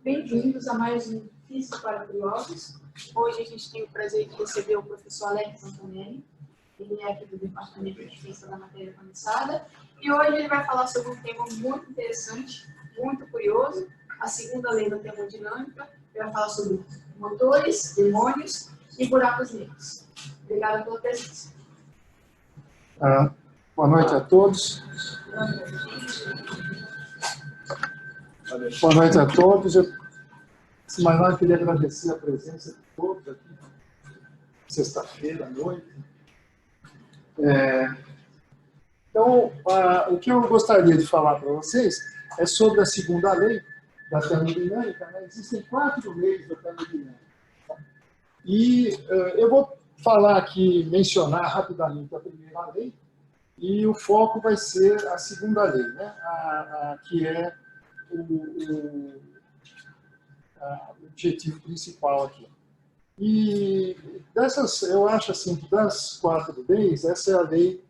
Bem-vindos a mais um Física para Curiosos. Hoje a gente tem o prazer de receber o professor Alex Antonelli. Ele é aqui do Departamento de Física da Matéria Condensada. E hoje ele vai falar sobre um tema muito interessante, muito curioso, a segunda lei da termodinâmica. Ele vai falar sobre motores, demônios e buracos negros. Obrigada pela presença. Boa noite a todos. Boa noite a todos. Antes de mais nada, eu queria agradecer a presença de todos aqui, sexta-feira à noite. Então, o que eu gostaria de falar para vocês é sobre a segunda lei da termodinâmica. Né? Existem 4 leis da termodinâmica. E eu vou falar aqui, mencionar rapidamente a primeira lei, e o foco vai ser a segunda lei, né? Que é o objetivo principal aqui. E dessas, eu acho assim, que das 4 leis, essa é a lei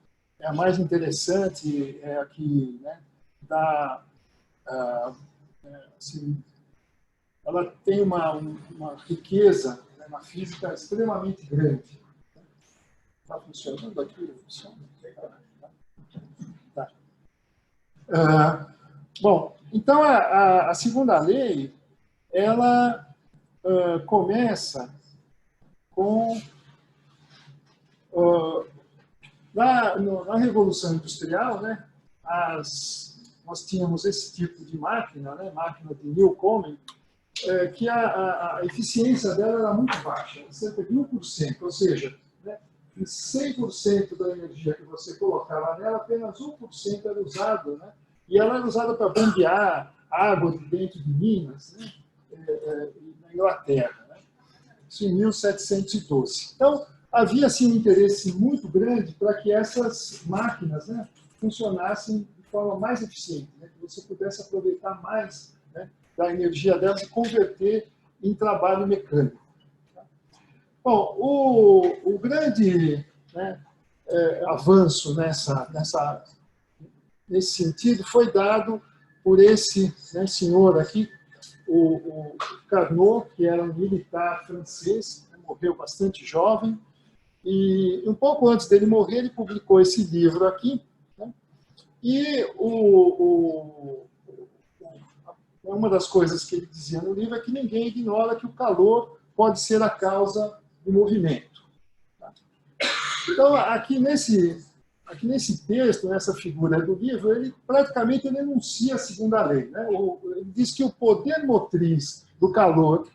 a mais interessante, é a que, né, dá, assim, ela tem uma riqueza, né, na física extremamente grande. Está funcionando aqui? Funciona? Tá. Bom, então a segunda lei, ela começa com na Revolução Industrial, né, nós tínhamos esse tipo de máquina, né, máquina de Newcomen, que a eficiência dela era muito baixa, cerca de 1%, ou seja, né, em 100% da energia que você colocava nela, apenas 1% era usado, né, e ela era usada para bombear água de dentro de Minas, né, na Inglaterra, né, isso em 1712. Então, havia assim, um interesse muito grande para que essas máquinas, né, funcionassem de forma mais eficiente, né, que você pudesse aproveitar mais, né, da energia delas e converter em trabalho mecânico. Bom, o grande, né, avanço nesse sentido foi dado por esse, né, senhor aqui, o Carnot, que era um militar francês, né, morreu bastante jovem, e um pouco antes dele morrer, ele publicou esse livro aqui, né, e uma das coisas que ele dizia no livro é que ninguém ignora que o calor pode ser a causa do movimento. Então, aqui nesse texto, nessa figura do livro, ele praticamente enuncia a segunda lei, né? Ele diz que o poder motriz do calor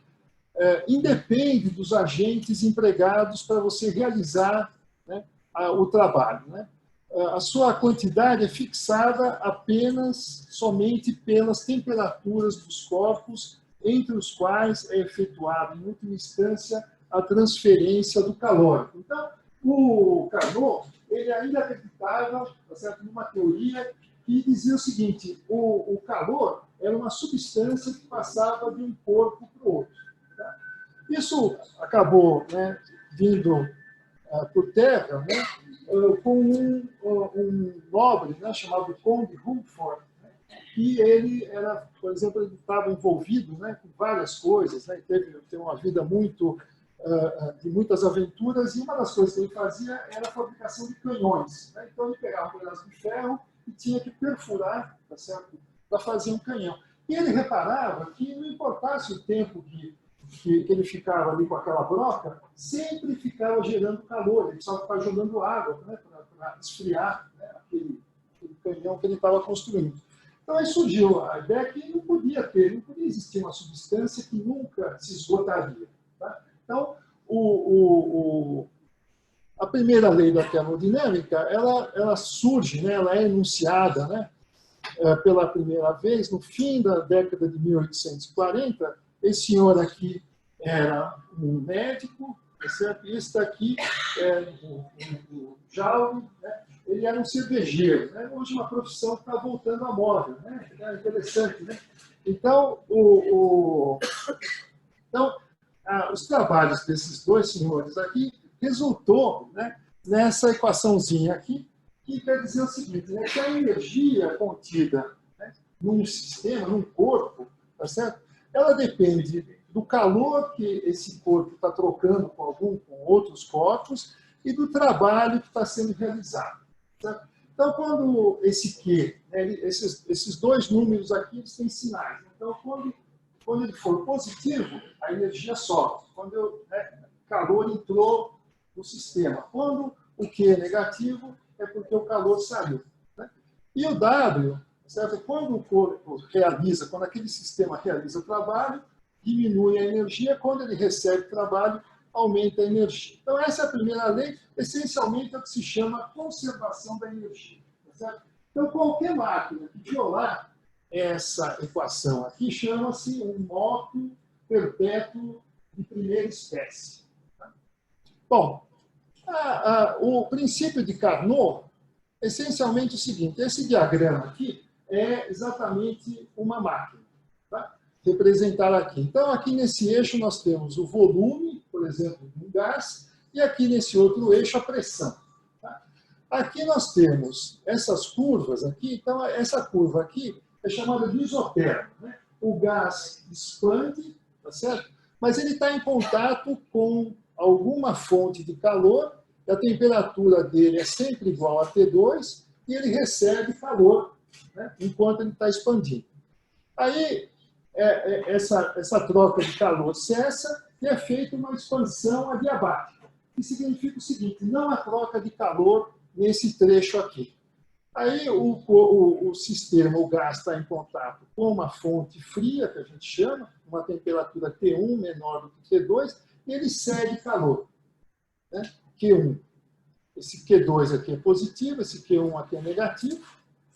independe dos agentes empregados para você realizar, né, o trabalho, né? A sua quantidade é fixada somente pelas temperaturas dos corpos entre os quais é efetuada, em última instância, a transferência do calor. Então, o Carnot, ele ainda acreditava, tá certo, numa teoria que dizia o seguinte: o calor era uma substância que passava de um corpo para o outro. Tá? Isso acabou, né, vindo por terra, né, com um nobre, né, chamado Conde Rumford, né, e ele era, por exemplo, ele estava envolvido, né, com várias coisas, né, teve uma vida de muitas aventuras, e uma das coisas que ele fazia era a fabricação de canhões. Né? Então ele pegava um pedaço de ferro e tinha que perfurar, tá certo, para fazer um canhão. E ele reparava que não importasse o tempo que ele ficava ali com aquela broca, sempre ficava gerando calor, ele precisava ficar jogando água, né, para esfriar, né, aquele canhão que ele estava construindo. Então aí surgiu a ideia que não podia existir uma substância que nunca se esgotaria. Tá? Então, a primeira lei da termodinâmica, ela surge, né, ela é enunciada, né, pela primeira vez no fim da década de 1840. Esse senhor aqui era um médico, certo? E esse daqui é o Joule, né? Ele era um cervejeiro, né? Hoje uma profissão que está voltando à moda, né? É interessante, né? Então, os trabalhos desses dois senhores aqui resultou, né, nessa equaçãozinha aqui, que quer dizer o seguinte, né, que a energia contida, né, num sistema, num corpo, tá certo? ela depende do calor que esse corpo está trocando com outros corpos e do trabalho que está sendo realizado. Certo? Então, quando esse Q, né, esses dois números aqui, eles têm sinais. Então, quando ele for positivo, a energia sobe. Quando o calor entrou no sistema. Quando o Q é negativo, é porque o calor saiu. Né? E o W, certo? Quando o corpo realiza, quando aquele sistema realiza o trabalho, diminui a energia. Quando ele recebe trabalho, aumenta a energia. Então, essa é a primeira lei. Essencialmente, é o que se chama conservação da energia. Certo? Então, qualquer máquina que violar essa equação aqui chama-se um moto perpétuo de primeira espécie. Bom, o princípio de Carnot é essencialmente o seguinte: esse diagrama aqui é exatamente uma máquina, tá? Representada aqui. Então, aqui nesse eixo nós temos o volume, por exemplo, de um gás, e aqui nesse outro eixo a pressão. Tá? Aqui nós temos essas curvas aqui. Então, essa curva aqui é chamada de isotermo. Né? O gás expande, tá certo? Mas ele está em contato com alguma fonte de calor, e a temperatura dele é sempre igual a T2, e ele recebe calor, né, enquanto ele está expandindo. Aí, essa troca de calor cessa e é feita uma expansão adiabática, que significa o seguinte: não há troca de calor nesse trecho aqui. Aí o sistema, o gás, está em contato com uma fonte fria, que a gente chama, uma temperatura T1 menor do que T2, e ele cede calor, né? Q1. Esse Q2 aqui é positivo, esse Q1 aqui é negativo.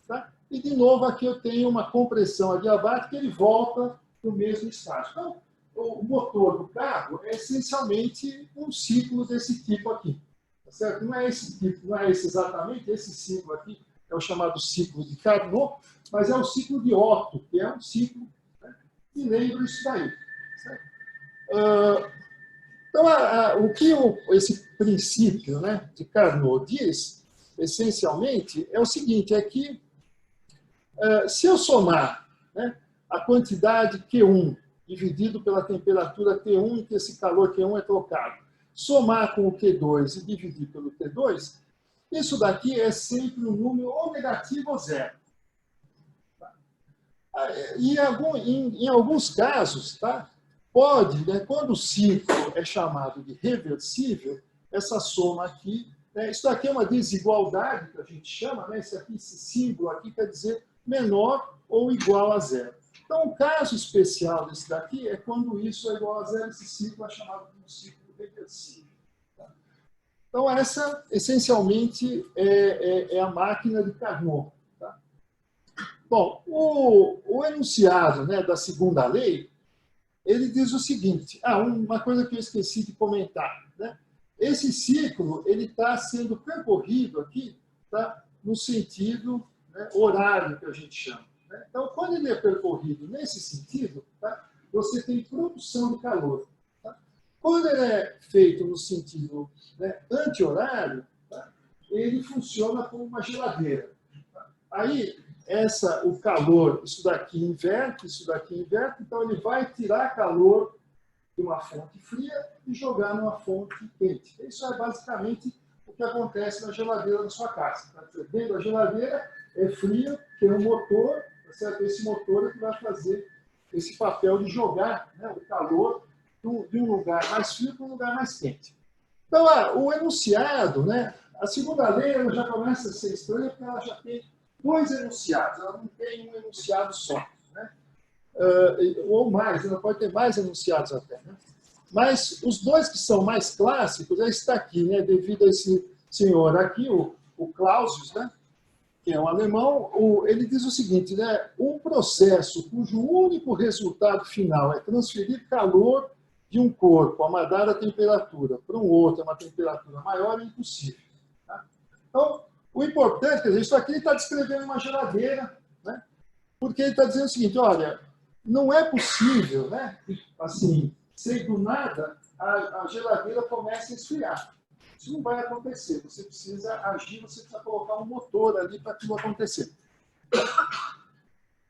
Tá? E, de novo, aqui eu tenho uma compressão adiabática, ele volta para o mesmo estágio. Então, o motor do carro é essencialmente um ciclo desse tipo aqui. Tá certo? Não é esse tipo, não é esse exatamente, esse ciclo aqui é o chamado ciclo de Carnot, mas é o ciclo de Otto, que é um ciclo, né, que lembra isso daí. Certo? Então, o que esse princípio, né, de Carnot diz, essencialmente, é o seguinte: é que se eu somar, né, a quantidade Q1 dividido pela temperatura T1 em que esse calor Q1 é trocado, somar com o Q2 e dividir pelo T2, isso daqui é sempre um número ou negativo ou zero. E em alguns casos, tá, pode, né, quando o ciclo é chamado de reversível, essa soma aqui, né, isso aqui é uma desigualdade que a gente chama, né, esse símbolo aqui quer dizer menor ou igual a zero. Então, um caso especial desse daqui é quando isso é igual a zero, esse ciclo é chamado de um ciclo reversível. Tá? Então, essa, essencialmente, é a máquina de Carnot. Tá? Bom, o enunciado, né, da segunda lei, ele diz o seguinte: uma coisa que eu esqueci de comentar, né? Esse ciclo ele está sendo percorrido aqui, tá, no sentido, né, horário, que a gente chama. Né? Então, quando ele é percorrido nesse sentido, tá, você tem produção de calor. Tá? Quando ele é feito no sentido, né, anti-horário, tá, ele funciona como uma geladeira. Tá? Aí, o calor, isso daqui inverte, então ele vai tirar calor de uma fonte fria e jogar numa fonte quente. Isso é basicamente o que acontece na geladeira da sua casa. Tá? Dentro da geladeira é fria, tem um motor, tá certo? Esse motor é que vai fazer esse papel de jogar, né, o calor de um lugar mais frio para um lugar mais quente. Então, o enunciado, né, a segunda lei ela já começa a ser estranha porque ela já tem dois enunciados, ela não tem um enunciado só. Né? Ou mais, ela pode ter mais enunciados até. Né? Mas os dois que são mais clássicos, está aqui, né? Devido a esse senhor aqui, o Clausius, né? Que é um alemão, ele diz o seguinte: né? Um processo cujo único resultado final é transferir calor de um corpo a uma dada temperatura para um outro a uma temperatura maior é impossível. Tá? Então, o importante, quer dizer, isso aqui ele está descrevendo uma geladeira, né? Porque ele está dizendo o seguinte: olha, não é possível, né, assim, ser do nada a geladeira começa a esfriar. Isso não vai acontecer. Você precisa agir, você precisa colocar um motor ali para aquilo acontecer.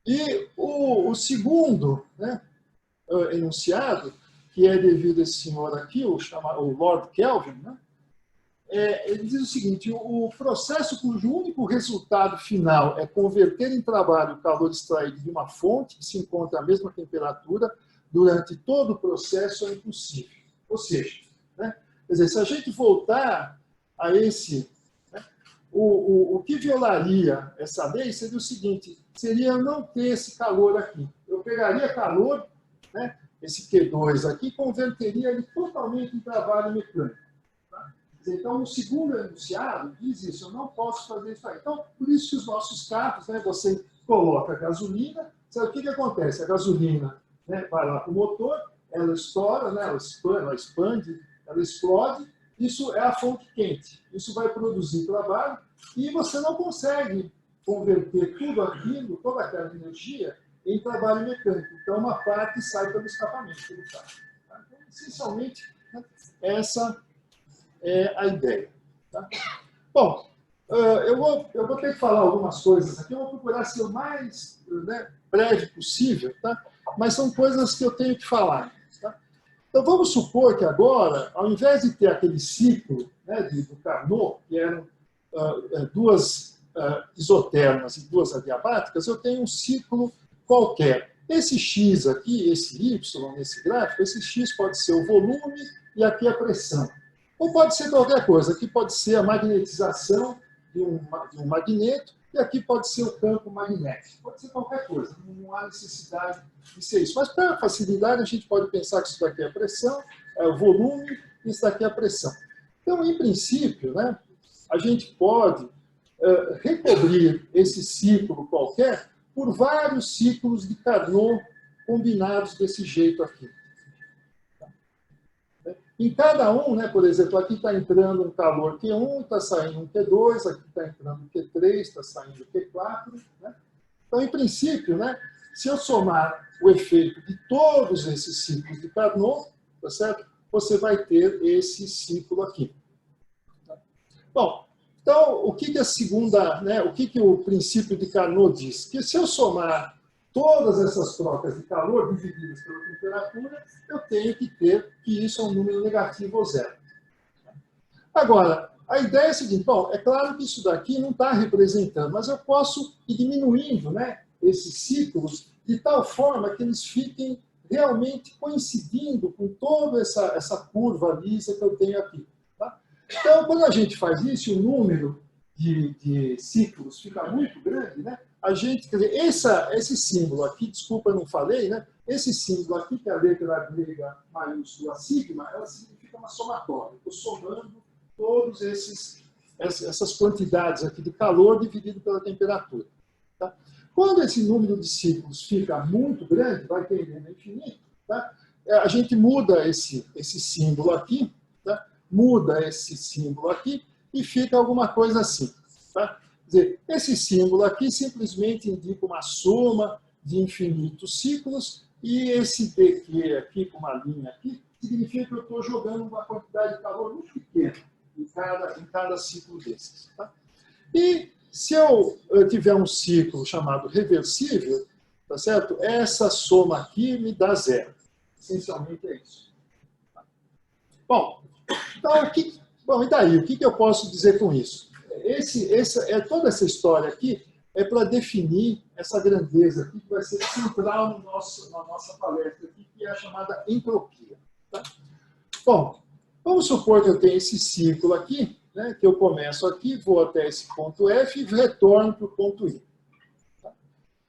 E o segundo, né, enunciado, que é devido a esse senhor aqui, o Lord Kelvin, né? Ele diz o seguinte: o processo cujo único resultado final é converter em trabalho o calor extraído de uma fonte que se encontra à mesma temperatura durante todo o processo é impossível. Ou seja, né, quer dizer, se a gente voltar a esse... Né, o que violaria essa lei seria o seguinte: seria não ter esse calor aqui. Eu pegaria calor, né, esse Q2 aqui, converteria ele totalmente em trabalho mecânico. Então, o segundo enunciado diz isso: eu não posso fazer isso aí. Então, por isso que os nossos carros, né, você coloca a gasolina, sabe o que acontece? A gasolina, né, vai lá para o motor, ela estoura, né, ela expande, ela explode, isso é a fonte quente. Isso vai produzir trabalho e você não consegue converter tudo aquilo, toda aquela energia, em trabalho mecânico. Então, uma parte sai pelo escapamento do carro. Tá? Então, essencialmente, né, essa é a ideia. Tá? Bom, eu vou ter que falar algumas coisas aqui, eu vou procurar ser o mais, né, breve possível, tá? Mas são coisas que eu tenho que falar. Tá? Então, vamos supor que agora, ao invés de ter aquele ciclo, né, do Carnot, que eram duas isotermas e duas adiabáticas, eu tenho um ciclo qualquer. Esse X aqui, esse Y nesse gráfico, esse X pode ser o volume e aqui a pressão. Ou pode ser qualquer coisa. Aqui pode ser a magnetização de um magneto e aqui pode ser o campo magnético. Pode ser qualquer coisa. Não há necessidade de ser isso. Mas, para facilidade, a gente pode pensar que isso daqui é a pressão, é o volume, e isso daqui é a pressão. Então, em princípio, né, a gente pode recobrir esse ciclo qualquer por vários ciclos de Carnot combinados desse jeito aqui. Em cada um, né, por exemplo, aqui está entrando um calor Q1, está saindo um Q2, aqui está entrando um Q3, está saindo Q4. Né? Então, em princípio, né, se eu somar o efeito de todos esses ciclos de Carnot, tá certo? Você vai ter esse ciclo aqui. Tá? Bom, então, o que a segunda, né, o que o princípio de Carnot diz? Que se eu somar todas essas trocas de calor divididas pela temperatura, eu tenho que ter que isso é um número negativo ou zero. Agora, a ideia é a seguinte: bom, é claro que isso daqui não está representando, mas eu posso ir diminuindo, né, esses ciclos de tal forma que eles fiquem realmente coincidindo com toda essa curva lisa que eu tenho aqui. Tá? Então, quando a gente faz isso, o número de ciclos fica muito grande, né? A gente, quer dizer, esse símbolo aqui, desculpa, eu não falei, né? Esse símbolo aqui, que é a letra grega maiúscula sigma, ela significa uma somatória. Estou somando todas essas quantidades aqui de calor dividido pela temperatura. Tá? Quando esse número de ciclos fica muito grande, vai tendendo a infinito, tá? A gente muda esse símbolo aqui, tá? Muda esse símbolo aqui e fica alguma coisa assim. Tá? Quer dizer, esse símbolo aqui simplesmente indica uma soma de infinitos ciclos e esse dq aqui, com uma linha aqui, significa que eu estou jogando uma quantidade de calor muito pequena em cada ciclo desses. Tá? E se eu tiver um ciclo chamado reversível, tá certo? Essa soma aqui me dá zero. Essencialmente é isso. Tá? Bom, então, e daí? O que eu posso dizer com isso? Toda essa história aqui é para definir essa grandeza aqui, que vai ser central na nossa palestra aqui, que é a chamada entropia. Tá? Bom, vamos supor que eu tenho esse ciclo aqui, né, que eu começo aqui, vou até esse ponto F e retorno para o ponto I. Tá?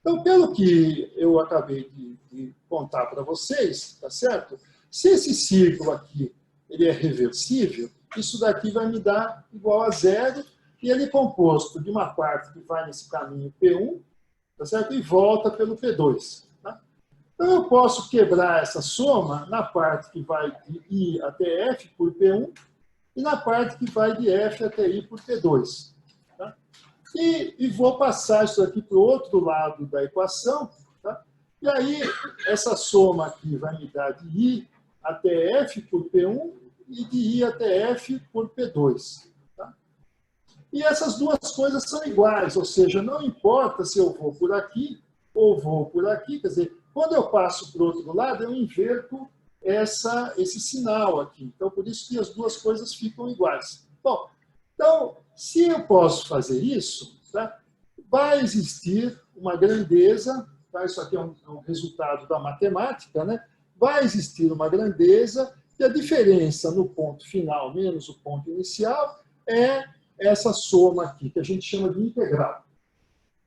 Então, pelo que eu acabei de contar para vocês, tá certo? Se esse ciclo aqui ele é reversível, isso daqui vai me dar igual a zero, e ele é composto de uma parte que vai nesse caminho P1, tá certo? E volta pelo P2. Tá? Então, eu posso quebrar essa soma na parte que vai de I até F por P1 e na parte que vai de F até I por P2. Tá? E vou passar isso aqui para o outro lado da equação. Tá? E aí, essa soma aqui vai me dar de I até F por P1 e de I até F por P2. Tá? E essas duas coisas são iguais, ou seja, não importa se eu vou por aqui ou vou por aqui, quer dizer, Quando eu passo para o outro lado, eu inverto esse sinal aqui. Então, por isso que as duas coisas ficam iguais. Bom, então, se eu posso fazer isso, tá, vai existir uma grandeza, tá, isso aqui é um resultado da matemática, né? Vai existir uma grandeza e a diferença no ponto final menos o ponto inicial é essa soma aqui, que a gente chama de integral.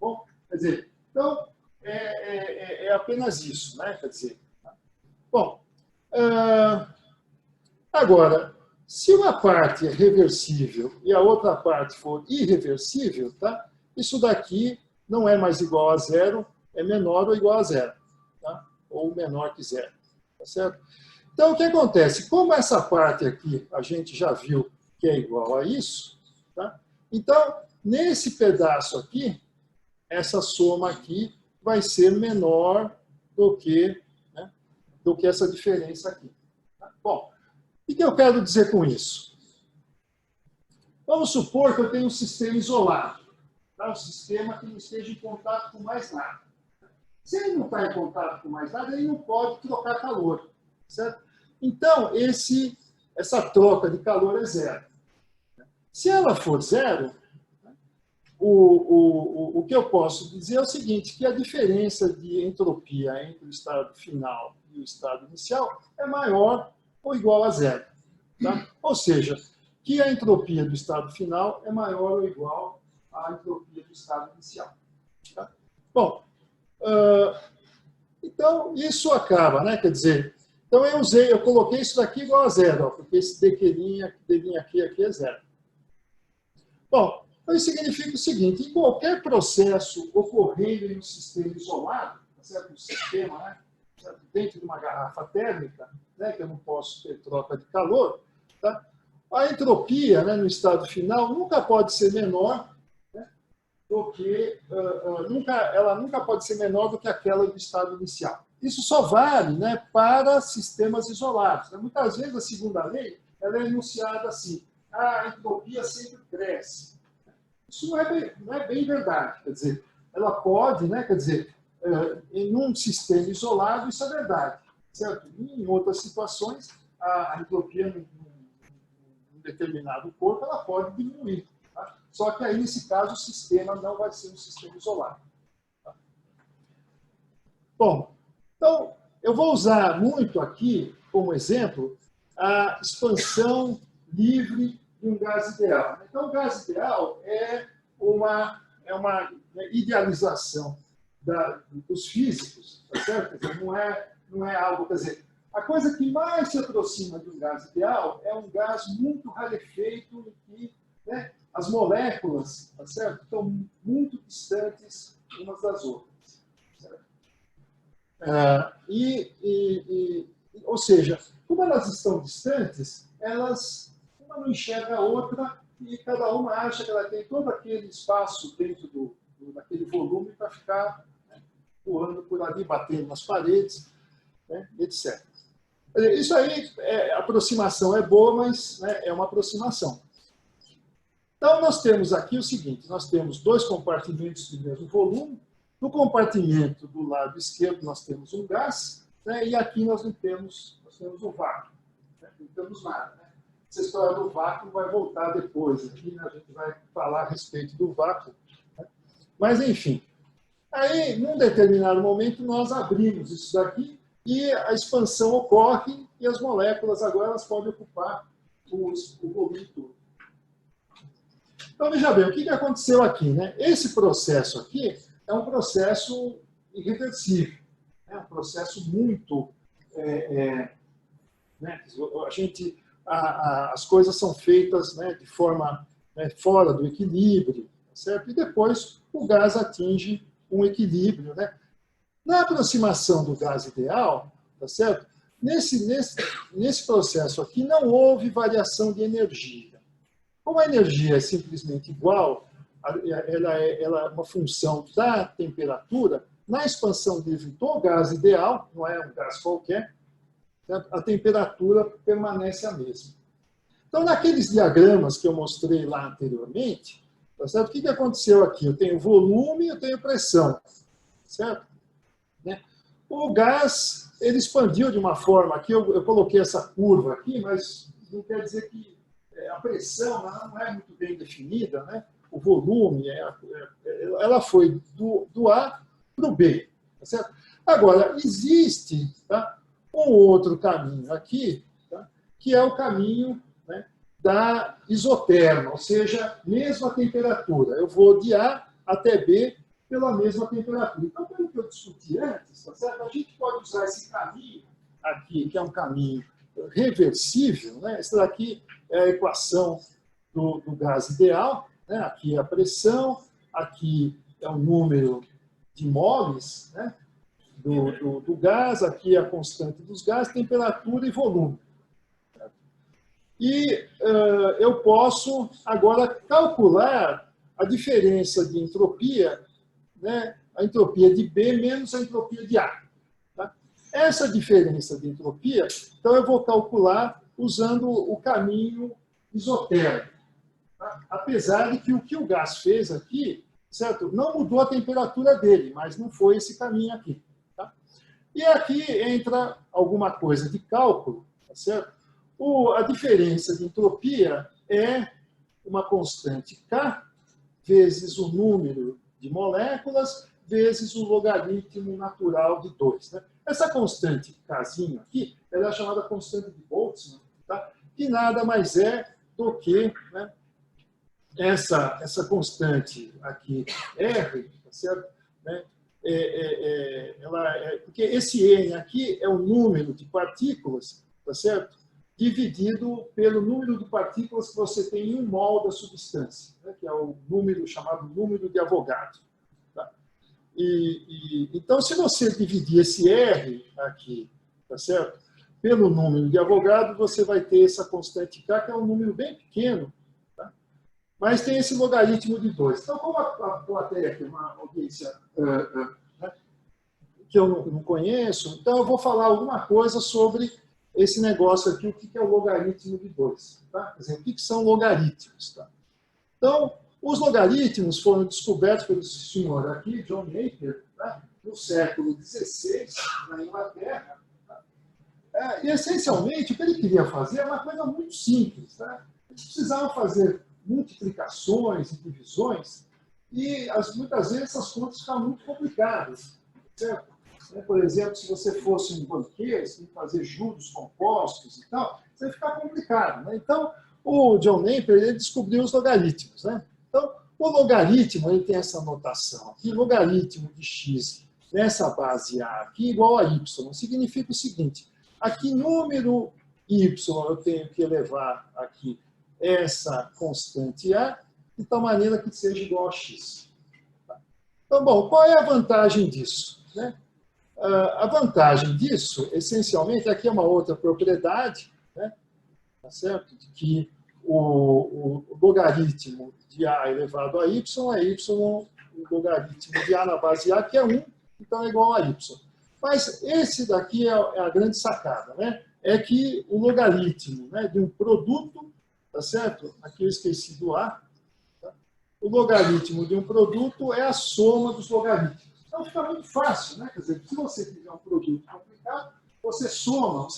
Bom, quer dizer, então, é apenas isso, né? Quer dizer, bom, agora, se uma parte é reversível e a outra parte for irreversível, tá? Isso daqui não é mais igual a zero, é menor ou igual a zero, tá? Ou menor que zero, tá certo? Então, o que acontece? Como essa parte aqui a gente já viu que é igual a isso, tá? Então, nesse pedaço aqui, essa soma aqui vai ser menor do que, né, do que essa diferença aqui. Tá? Bom, o que eu quero dizer com isso? Vamos supor que eu tenho um sistema isolado, tá? Um sistema que não esteja em contato com mais nada. Se ele não está em contato com mais nada, ele não pode trocar calor, certo? Então, essa troca de calor é zero. Se ela for zero, o que eu posso dizer é o seguinte, que a diferença de entropia entre o estado final e o estado inicial é maior ou igual a zero. Tá? Ou seja, que a entropia do estado final é maior ou igual à entropia do estado inicial. Tá? Bom, então isso acaba, né? Quer dizer, então eu coloquei isso daqui igual a zero, ó, porque esse dedinho aqui é zero. Bom, então isso significa o seguinte, em qualquer processo ocorrendo em um sistema isolado, certo? Um sistema, né? Certo? Dentro de uma garrafa térmica, né? Que eu não posso ter troca de calor, tá? A entropia, né, no estado final nunca pode ser menor, né, do que ela nunca pode ser menor do que aquela do estado inicial. Isso só vale, né, para sistemas isolados. Muitas vezes a segunda lei ela é enunciada assim: a entropia sempre cresce. Isso não é bem verdade. Quer dizer, ela pode, né, quer dizer, em um sistema isolado isso é verdade, certo? E em outras situações a entropia num determinado corpo ela pode diminuir. Tá? Só que aí nesse caso o sistema não vai ser um sistema isolado. Tá? Bom, então eu vou usar muito aqui como exemplo a expansão livre de um gás ideal. Então, o gás ideal é uma idealização dos físicos, tá certo? Quer dizer, não é algo, quer dizer, a coisa que mais se aproxima de um gás ideal é um gás muito rarefeito em que, né, as moléculas, tá certo? Estão muito distantes umas das outras. Certo? Ou seja, como elas estão distantes, uma não enxerga a outra e cada uma acha que ela tem todo aquele espaço dentro daquele volume para ficar, né, voando por ali, batendo nas paredes, né, etc. Isso aí, a aproximação é boa, mas, né, é uma aproximação. Então, nós temos aqui o seguinte, nós temos dois compartimentos do mesmo volume. No compartimento do lado esquerdo, nós temos um gás, né, e aqui nós temos um vácuo. Né, não temos nada. Né? Essa história do vácuo vai voltar depois. Aqui, né, a gente vai falar a respeito do vácuo. Né? Mas, enfim. Aí, num determinado momento, nós abrimos isso daqui e a expansão ocorre e as moléculas agora elas podem ocupar o volume todo. Então, veja bem, o que aconteceu aqui? Né? Esse processo aqui é um processo irreversível. É um processo muito... né? As coisas são feitas, né, de forma, né, fora do equilíbrio, certo? E depois o gás atinge um equilíbrio. Né? Na aproximação do gás ideal, tá certo? Nesse processo aqui não houve variação de energia. Como a energia é simplesmente igual, ela é uma função da temperatura, na expansão livre do gás ideal, não é um gás qualquer, a temperatura permanece a mesma. Então, naqueles diagramas que eu mostrei lá anteriormente, tá certo? O que aconteceu aqui? Eu tenho volume e eu tenho pressão, certo? Né? O gás, ele expandiu de uma forma, aqui eu coloquei essa curva aqui, mas não quer dizer que a pressão não é muito bem definida, né? O volume, ela foi do A para o B. Tá certo? Agora, existe, tá, um outro caminho aqui, tá, que é o caminho, né, da isoterma, ou seja, mesma temperatura. Eu vou de A até B pela mesma temperatura. Então, pelo que eu discuti antes, tá certo? A gente pode usar esse caminho aqui, que é um caminho reversível, né? Essa daqui é a equação do gás ideal, né? Aqui é a pressão, aqui é o número de moles, né, do gás, aqui é a constante dos gases, temperatura e volume. E eu posso agora calcular a diferença de entropia, né, a entropia de B menos a entropia de A. Tá? Essa diferença de entropia, então eu vou calcular usando o caminho isotérmico. Tá? Apesar de que o que o gás fez aqui, certo? Não mudou a temperatura dele, mas não foi esse caminho aqui. Tá? E aqui entra alguma coisa de cálculo, tá certo? A diferença de entropia é uma constante K vezes o número de moléculas vezes o logaritmo natural de 2. Né? Essa constante Kzinho aqui, ela é chamada constante de Boltzmann, tá? Que nada mais é do que, né, essa constante aqui, R, tá certo? Né? Porque esse N aqui é o número de partículas, tá certo? Dividido pelo número de partículas que você tem em um mol da substância, né? Que é o número chamado número de Avogadro. Tá? Então, se você dividir esse R aqui, tá certo? Pelo número de Avogadro, você vai ter essa constante K, que é um número bem pequeno, mas tem esse logaritmo de 2. Então, como a plateia aqui é uma audiência que eu não conheço, então eu vou falar alguma coisa sobre esse negócio aqui, o que é o logaritmo de 2. Tá? Quer dizer, o que são logaritmos. Tá? Então, os logaritmos foram descobertos pelo senhor aqui, John Napier, tá? No século XVI, na Inglaterra. Tá? E, essencialmente, o que ele queria fazer é uma coisa muito simples. Tá? Eles precisavam fazer multiplicações e divisões, e muitas vezes essas contas ficavam muito complicadas. Certo? Por exemplo, se você fosse um banqueiro, você tem que fazer juros compostos e tal, isso vai ficar complicado. Né? Então, o John Napier ele descobriu os logaritmos. Né? Então, o logaritmo ele tem essa notação aqui, logaritmo de x nessa base A aqui igual a y. Significa o seguinte, aqui número y eu tenho que elevar aqui essa constante A, de tal maneira que seja igual a x. Então, bom, qual é a vantagem disso? Né? A vantagem disso, essencialmente, aqui é uma outra propriedade, né? Tá certo? De que o logaritmo de A elevado a y, o logaritmo de A na base A, que é 1, então é igual a y. Mas esse daqui é a grande sacada, né? É que o logaritmo, né, de um produto, tá certo? Aqui eu esqueci do A. Tá? O logaritmo de um produto é a soma dos logaritmos. Então fica muito fácil, né? Quer dizer, se você fizer um produto complicado, você soma,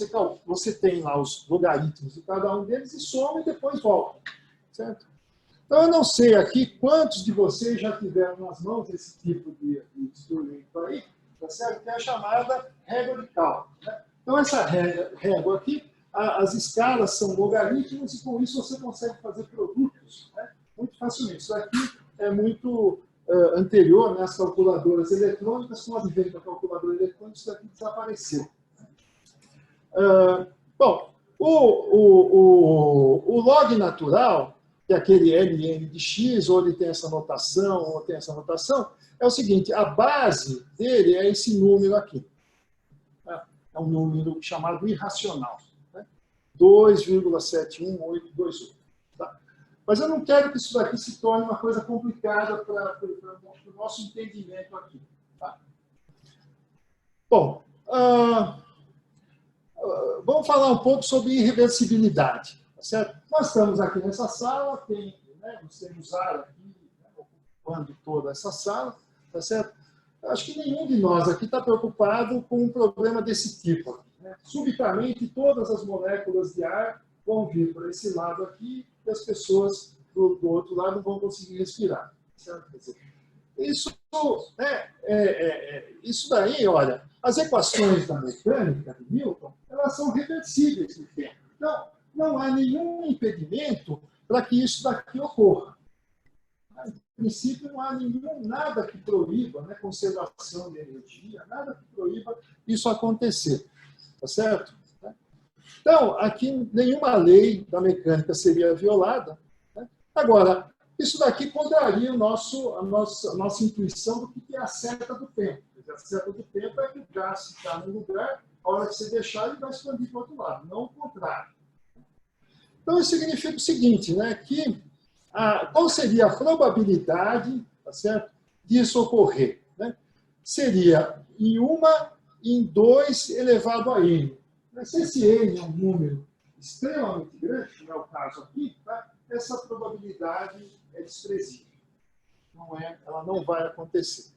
você tem lá os logaritmos de cada um deles e soma e depois volta. Certo? Então eu não sei aqui quantos de vocês já tiveram nas mãos esse tipo de instrumento aí, tá certo? Que é a chamada régua de cálculo. Né? Então essa régua aqui, as escalas são logaritmos e com isso você consegue fazer produtos, né, muito facilmente. Isso aqui é muito anterior, né, às calculadoras eletrônicas. Com o advento da calculadora eletrônica, isso aqui desapareceu. Bom, o log natural, que é aquele ln de x, ou ele tem essa notação, ou tem essa notação, é o seguinte, a base dele é esse número aqui. É um número chamado irracional. 2,71828. Tá? Mas eu não quero que isso daqui se torne uma coisa complicada para o nosso entendimento aqui. Tá? Bom, vamos falar um pouco sobre irreversibilidade. Tá certo? Nós estamos aqui nessa sala, nós temos ar aqui, né, ocupando toda essa sala. Tá certo? Acho que nenhum de nós aqui está preocupado com um problema desse tipo. Né? Subitamente, todas as moléculas de ar vão vir por esse lado aqui e as pessoas do outro lado vão conseguir respirar. Certo? Quer dizer, isso daí, olha, as equações da mecânica de Newton, elas são reversíveis no tempo. Então, não há nenhum impedimento para que isso daqui ocorra. Em princípio, não há nada que proíba, né, conservação de energia, nada que proíba isso acontecer. Tá certo? Então, aqui nenhuma lei da mecânica seria violada. Né? Agora, isso daqui contraria a nossa intuição do que é a seta do tempo. A seta do tempo é que o gás está no lugar, a hora que você deixar, ele vai expandir para o outro lado, não o contrário. Então, isso significa o seguinte, né, que qual seria a probabilidade, tá certo, disso ocorrer? Né? Seria em 2 elevado a n. Se esse n é um número extremamente grande, como é o caso aqui, tá? Essa probabilidade é desprezível. Ela não vai acontecer.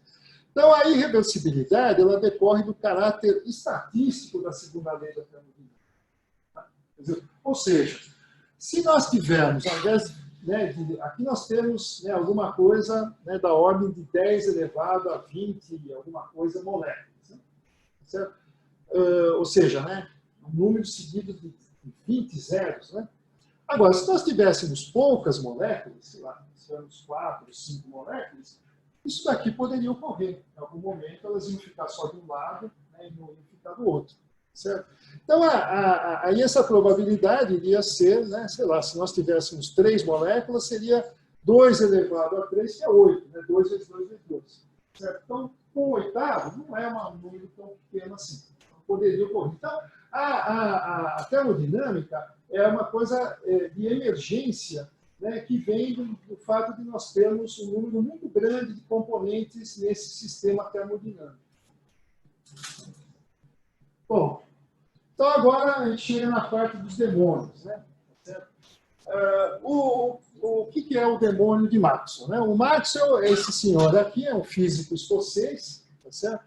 Então, a irreversibilidade ela decorre do caráter estatístico da segunda lei da termodinâmica. Tá? Ou seja, se nós tivermos, ao invés aqui nós temos alguma coisa da ordem de 10 elevado a 20, alguma coisa moléculas. Né? Certo? Ou seja, um número seguido de 20 zeros. Né? Agora, se nós tivéssemos poucas moléculas, sei lá, se tivéssemos 4, 5 moléculas, isso daqui poderia ocorrer. Em algum momento elas iam ficar só de um lado e não iam ficar do outro. Certo? Então, aí essa probabilidade iria ser, sei lá, se nós tivéssemos 3 moléculas, seria 2 elevado a 3, que é 8. 2 vezes 2 vezes 2. Certo? Então, um oitavo não é um número tão pequeno assim. Não poderia ocorrer. Então, a termodinâmica é uma coisa de emergência, que vem do fato de nós termos um número muito grande de componentes nesse sistema termodinâmico. Bom, então agora a gente chega na parte dos demônios. Né? O que é o demônio de Maxwell? Né? O Maxwell, esse senhor aqui, é um físico escocês, tá certo?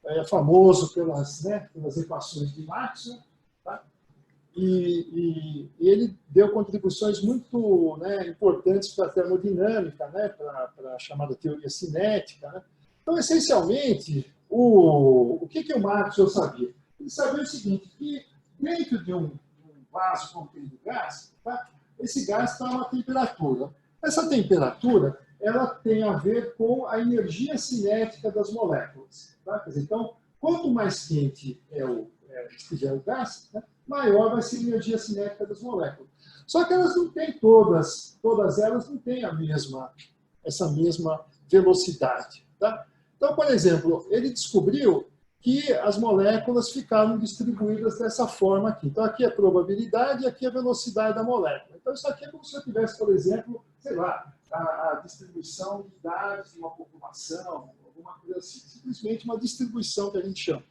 É famoso pelas equações de Maxwell. Tá? E ele deu contribuições muito importantes para a termodinâmica, para a chamada teoria cinética. Né? Então, essencialmente, o que o Maxwell sabia? Ele sabia o seguinte, que dentro de um vaso contendo gás, tá? Esse gás está a uma temperatura. Essa temperatura ela tem a ver com a energia cinética das moléculas. Tá? Quer dizer, então, quanto mais quente estiver o gás, maior vai ser a energia cinética das moléculas. Só que elas não têm todas elas não têm essa mesma velocidade. Tá? Então, por exemplo, ele descobriu que as moléculas ficaram distribuídas dessa forma aqui. Então, aqui é a probabilidade e aqui é a velocidade da molécula. Então, isso aqui é como se eu tivesse, por exemplo, sei lá, a distribuição de idades de uma população, alguma coisa assim. Simplesmente uma distribuição que a gente chama.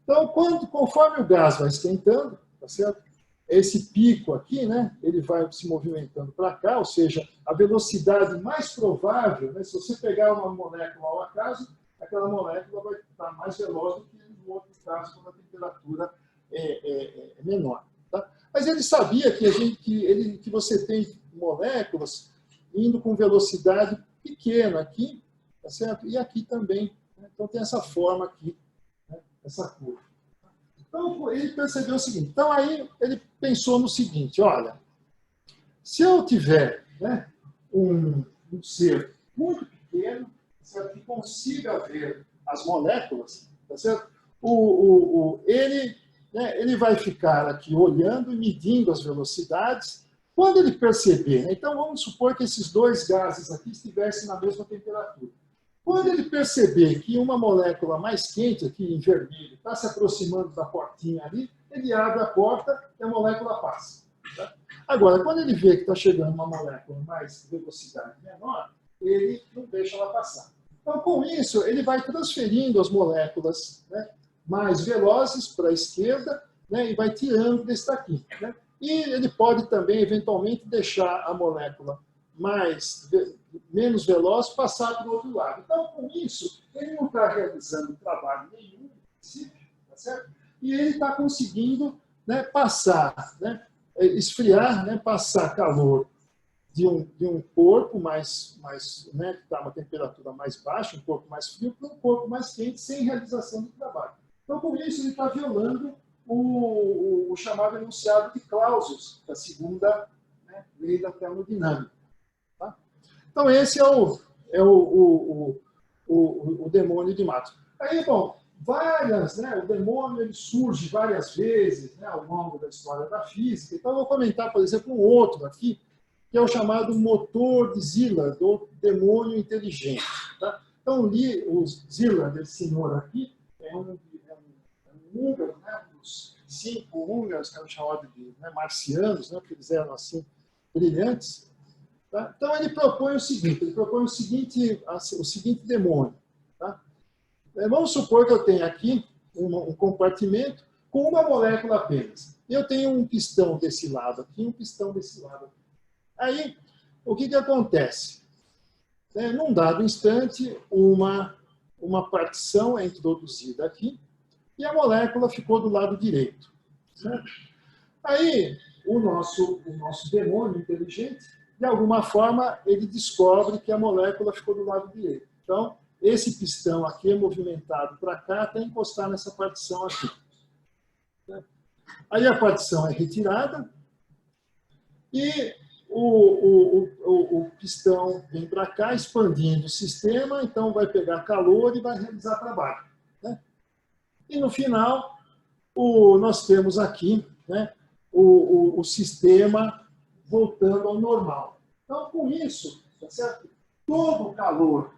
Então, conforme o gás vai esquentando, tá certo? Esse pico aqui, ele vai se movimentando para cá, ou seja, a velocidade mais provável, se você pegar uma molécula ao acaso, aquela molécula vai estar mais veloz do que no outro caso, quando a temperatura é menor. Tá? Mas ele sabia que você tem moléculas indo com velocidade pequena aqui, tá certo? E aqui também. Então, tem essa forma aqui, essa curva. Então, ele percebeu o seguinte. Então, aí ele pensou no seguinte, olha, se eu tiver um ser muito pequeno, certo? Que consiga ver as moléculas, tá certo? Ele vai ficar aqui olhando e medindo as velocidades. Quando ele perceber, então vamos supor que esses dois gases aqui estivessem na mesma temperatura. Quando ele perceber que uma molécula mais quente, aqui em vermelho, está se aproximando da portinha ali, ele abre a porta e a molécula passa. Tá? Agora, quando ele vê que está chegando uma molécula mais velocidade menor, ele não deixa ela passar. Então, com isso, ele vai transferindo as moléculas mais velozes para a esquerda e vai tirando desse daqui. E ele pode também, eventualmente, deixar a molécula mais menos veloz, passar para o outro lado. Então, com isso, ele não está realizando trabalho nenhum, tá certo? E ele está conseguindo, né, passar, né, esfriar, né, passar calor de um corpo né, que está a uma temperatura mais baixa, um corpo mais frio, para um corpo mais quente, sem realização do trabalho. Então, com isso, ele está violando o chamado enunciado de Clausius, da segunda, né, lei da termodinâmica. Tá? Então, esse é o demônio de Matos. Aí, bom, né, o demônio ele surge várias vezes, né, ao longo da história da física. Então, eu vou comentar, por exemplo, um outro aqui, que é o chamado motor de Szilard, ou demônio inteligente. Tá? Então, o Szilard, esse senhor aqui, é um húngaro, né, um dos 5 húngaros que eram chamados de, né, marcianos, né, porque eles eram assim brilhantes. Tá? Então, ele propõe o seguinte demônio. Tá? Vamos supor que eu tenho aqui um compartimento com uma molécula apenas. Eu tenho um pistão desse lado aqui, um pistão desse lado aqui. Aí, o que acontece? Num dado instante, uma partição é introduzida aqui e a molécula ficou do lado direito. Certo? Aí, o nosso demônio inteligente, de alguma forma, ele descobre que a molécula ficou do lado direito. Então, esse pistão aqui é movimentado para cá até encostar nessa partição aqui. Aí a partição é retirada e o pistão vem para cá, expandindo o sistema, então vai pegar calor e vai realizar trabalho. Né? E no final, nós temos aqui, né, o sistema voltando ao normal. Então, com isso, tá certo? Todo o calor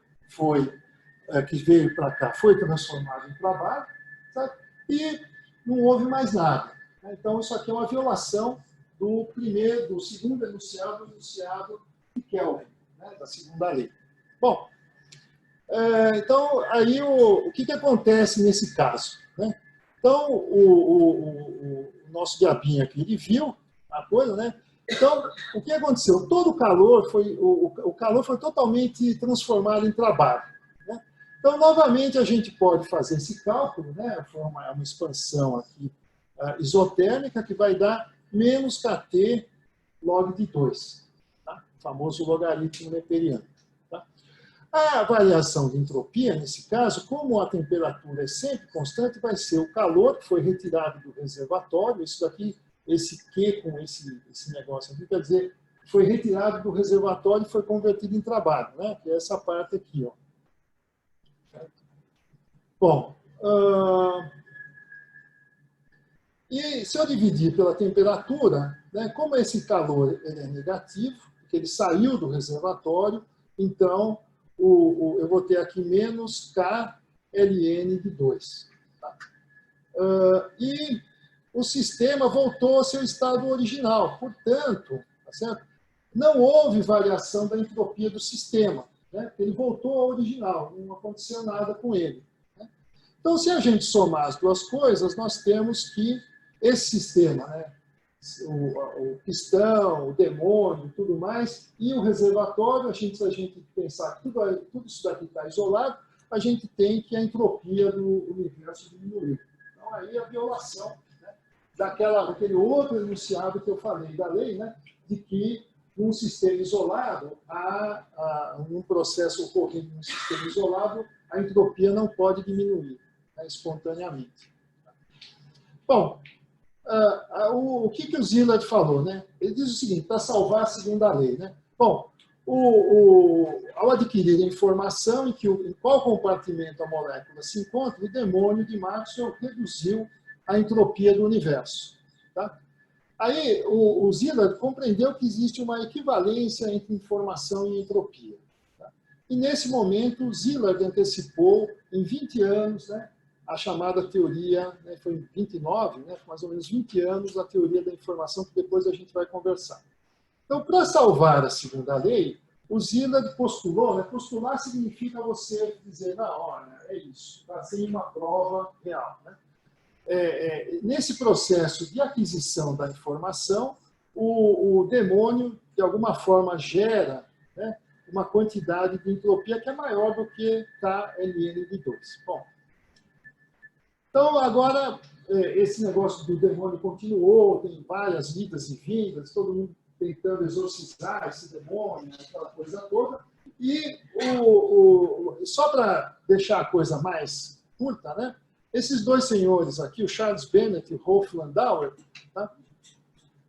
que veio para cá foi transformado em trabalho, certo? E não houve mais nada. Então, isso aqui é uma violação do segundo enunciado de Kelvin, né, da segunda lei. Bom, então, aí o que acontece nesse caso? Né? Então, o nosso diabinho aqui, ele viu a coisa, né? Então, o que aconteceu? Todo o calor foi totalmente transformado em trabalho. Né? Então, novamente, a gente pode fazer esse cálculo, né? Foi uma expansão aqui isotérmica que vai dar menos kT log de 2, tá? O famoso logaritmo neperiano. Tá? A variação de entropia, nesse caso, como a temperatura é sempre constante, vai ser o calor que foi retirado do reservatório, isso daqui, esse Q com esse negócio aqui, quer dizer, foi retirado do reservatório e foi convertido em trabalho, né? Que é essa parte aqui. Ó. Bom, e se eu dividir pela temperatura, né, como esse calor ele é negativo, porque ele saiu do reservatório, então eu vou ter aqui menos KLN de 2. Tá? E o sistema voltou ao seu estado original. Portanto, tá certo? Não houve variação da entropia do sistema. Né? Ele voltou ao original, não aconteceu nada com ele. Né? Então, se a gente somar as duas coisas, nós temos que esse sistema, né, o pistão, o demônio, tudo mais, e o reservatório, se a gente pensar que tudo isso daqui está isolado, a gente tem que a entropia do universo diminuir. Então, aí a violação, né, daquele outro enunciado que eu falei da lei, né, de que num sistema isolado, num processo ocorrendo num sistema isolado, a entropia não pode diminuir, né, espontaneamente. Bom, o que o Szilard falou? Né? Ele diz o seguinte, para salvar a segunda lei. Né? Bom, ao adquirir a informação em qual compartimento a molécula se encontra, o demônio de Maxwell reduziu a entropia do universo. Tá? Aí o Szilard compreendeu que existe uma equivalência entre informação e entropia. Tá? E nesse momento, o Szilard antecipou em 20 anos, né, a chamada teoria, né, foi em 29, né, mais ou menos 20 anos, a teoria da informação, que depois a gente vai conversar. Então, para salvar a segunda lei, o Szilard postulou, né, postular significa você dizer, não, olha, é isso, está sem uma prova real. Né? Nesse processo de aquisição da informação, o demônio, de alguma forma, gera, né, uma quantidade de entropia que é maior do que KLN de 2. Bom, então agora esse negócio do demônio continuou, tem várias idas e vindas, todo mundo tentando exorcizar esse demônio, aquela coisa toda. E só para deixar a coisa mais curta, né? Esses dois senhores aqui, o Charles Bennett e o Rolf Landauer, tá?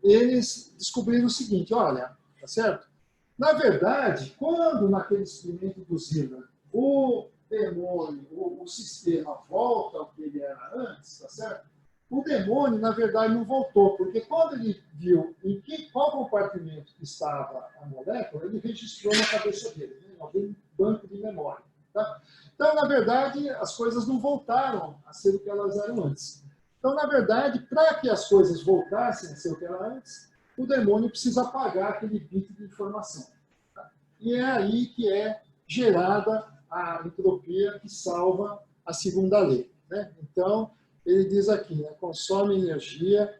Eles descobriram o seguinte, olha, tá certo? Na verdade, quando naquele experimento do Zimmer, o demônio, o sistema volta ao que ele era antes, tá certo? O demônio, na verdade, não voltou, porque quando ele viu em qual compartimento estava a molécula, ele registrou na cabeça dele, né? Em algum banco de memória. Tá? Então, na verdade, as coisas não voltaram a ser o que elas eram antes. Então, na verdade, para que as coisas voltassem a ser o que era antes, o demônio precisa apagar aquele bit de informação. Tá? E é aí que é gerada a entropia que salva a segunda lei. Né? Então, ele diz aqui, né, consome energia,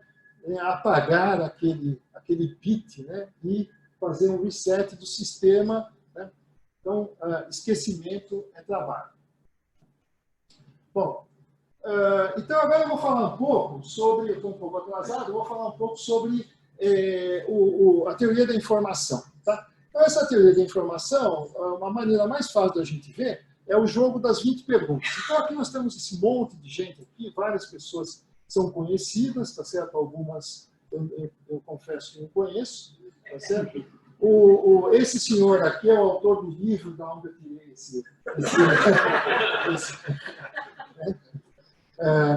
apagar aquele bit, né, e fazer um reset do sistema. Né? Então, esquecimento é trabalho. Bom, então agora eu vou falar um pouco sobre, eu estou um pouco atrasado, eu vou falar um pouco sobre a teoria da informação. Tá? Então, essa teoria da informação, uma maneira mais fácil da gente ver, é o jogo das 20 perguntas. Então, aqui nós temos esse monte de gente aqui, várias pessoas são conhecidas, tá certo? Algumas eu confesso que não conheço, tá certo? Esse senhor aqui é o autor do livro da onde eu tirei esse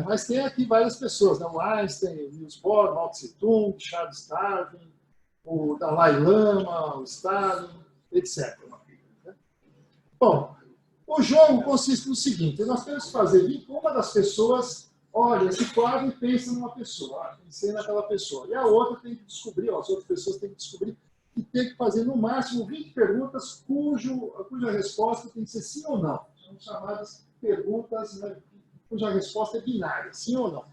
mas tem aqui várias pessoas, né? O Einstein, o Niels Bohr, Mao Tse Tung, Charles Darwin, o Dalai Lama, o Stalin, etc. Bom, o jogo consiste no seguinte, nós temos que fazer que uma das pessoas olha esse quadro e pensa numa pessoa, pensei naquela pessoa, e a outra tem que descobrir, as outras pessoas têm que descobrir e tem que fazer no máximo 20 perguntas cuja resposta tem que ser sim ou não. São chamadas perguntas, né, cuja resposta é binária, sim ou não.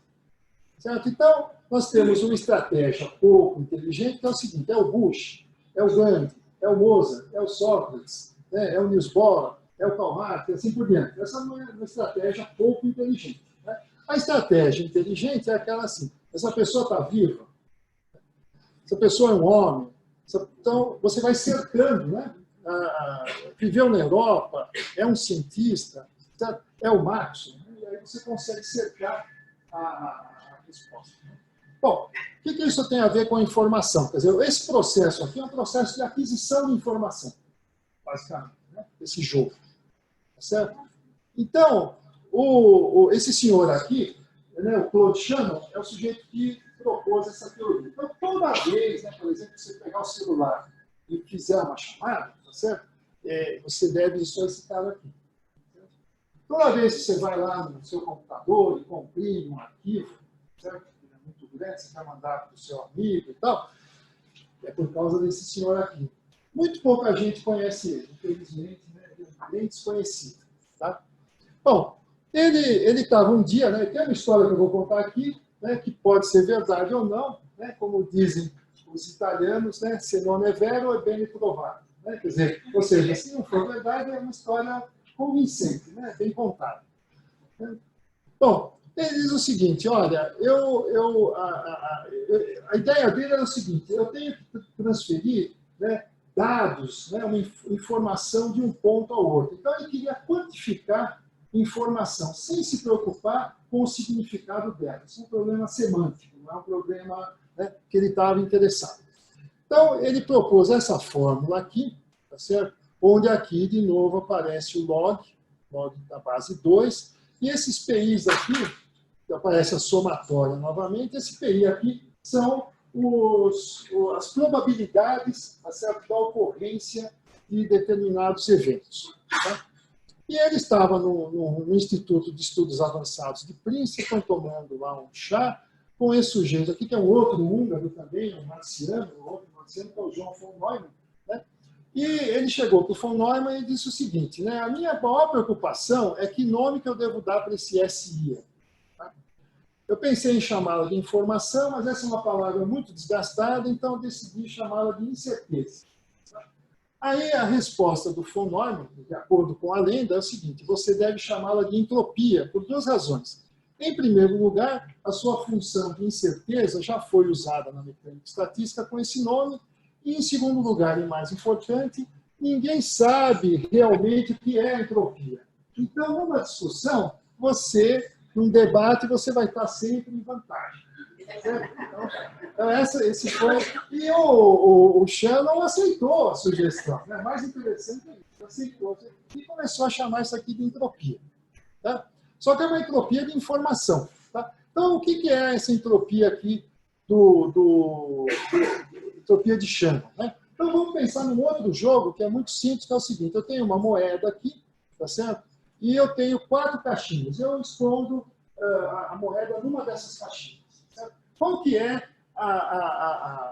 Certo? Então, nós temos uma estratégia pouco inteligente, que é o seguinte, é o Bush, é o Gandhi, é o Mozart, é o Sócrates, né, é o Niels Bohr, é o Karl Marx, e assim por diante. Essa não é uma estratégia pouco inteligente. Né? A estratégia inteligente é aquela assim, essa pessoa está viva, essa pessoa é um homem, então você vai cercando, né? Viveu na Europa, é um cientista, certo? É o Marx, né? E aí você consegue cercar a resposta. Bom, o que isso tem a ver com a informação? Quer dizer, esse processo aqui é um processo de aquisição de informação, basicamente, né? Esse jogo. Tá certo? Então, esse senhor aqui, né, o Claude Shannon, é o sujeito que propôs essa teoria. Então, toda vez, né, por exemplo, você pegar o celular e fizer uma chamada, tá certo? Você deve isso a esse cara aqui. Certo? Toda vez que você vai lá no seu computador e comprime um arquivo, certo? Que é muito grande, você vai mandar para o seu amigo e tal, é por causa desse senhor aqui. Muito pouca gente conhece ele, infelizmente, né? Ele é bem desconhecido. Tá? Bom, ele estava um dia, né? Tem uma história que eu vou contar aqui, né, que pode ser verdade ou não, né, como dizem os italianos, né, se não é vero, é bem provado. Né? Quer dizer, ou seja, se não for verdade, é uma história convincente, né, bem contada. Bom, ele diz o seguinte, olha, a ideia dele era o seguinte, eu tenho que transferir, né, dados, né, uma informação de um ponto ao outro. Então, ele queria quantificar informação, sem se preocupar com o significado dela. Isso é um problema semântico, não é um problema, né, que ele estava interessado. Então, ele propôs essa fórmula aqui, tá certo? Onde aqui, de novo, aparece o log da base 2, e esses PIs aqui, que aparece a somatória novamente, esse PI aqui são as probabilidades, tá certo, da ocorrência de determinados eventos. Tá? E ele estava no Instituto de Estudos Avançados de Princeton, tomando lá um chá, com esse sujeito aqui, que é um outro húngaro também, um marciano, que é o João von Neumann. Né? E ele chegou para o von Neumann e disse o seguinte, né, a minha maior preocupação é que nome que eu devo dar para esse SI. Tá? Eu pensei em chamá-la de informação, mas essa é uma palavra muito desgastada, então eu decidi chamá-la de incerteza. Aí a resposta do von Neumann, de acordo com a lenda, é o seguinte: você deve chamá-la de entropia, por duas razões. Em primeiro lugar, a sua função de incerteza já foi usada na mecânica estatística com esse nome. E, em segundo lugar, e mais importante, ninguém sabe realmente o que é entropia. Então, numa discussão, num debate, você vai estar sempre em vantagem. Então esse foi... E o Shannon aceitou a sugestão. Né? Mais interessante é isso, aceitou. E começou a chamar isso aqui de entropia. Tá? Só que é uma entropia de informação. Tá? Então, o que é essa entropia aqui entropia de Shannon? Né? Então, vamos pensar num outro jogo que é muito simples, que é o seguinte: eu tenho uma moeda aqui, tá certo? E eu tenho 4 caixinhas. Eu escondo a moeda numa dessas caixinhas. Certo?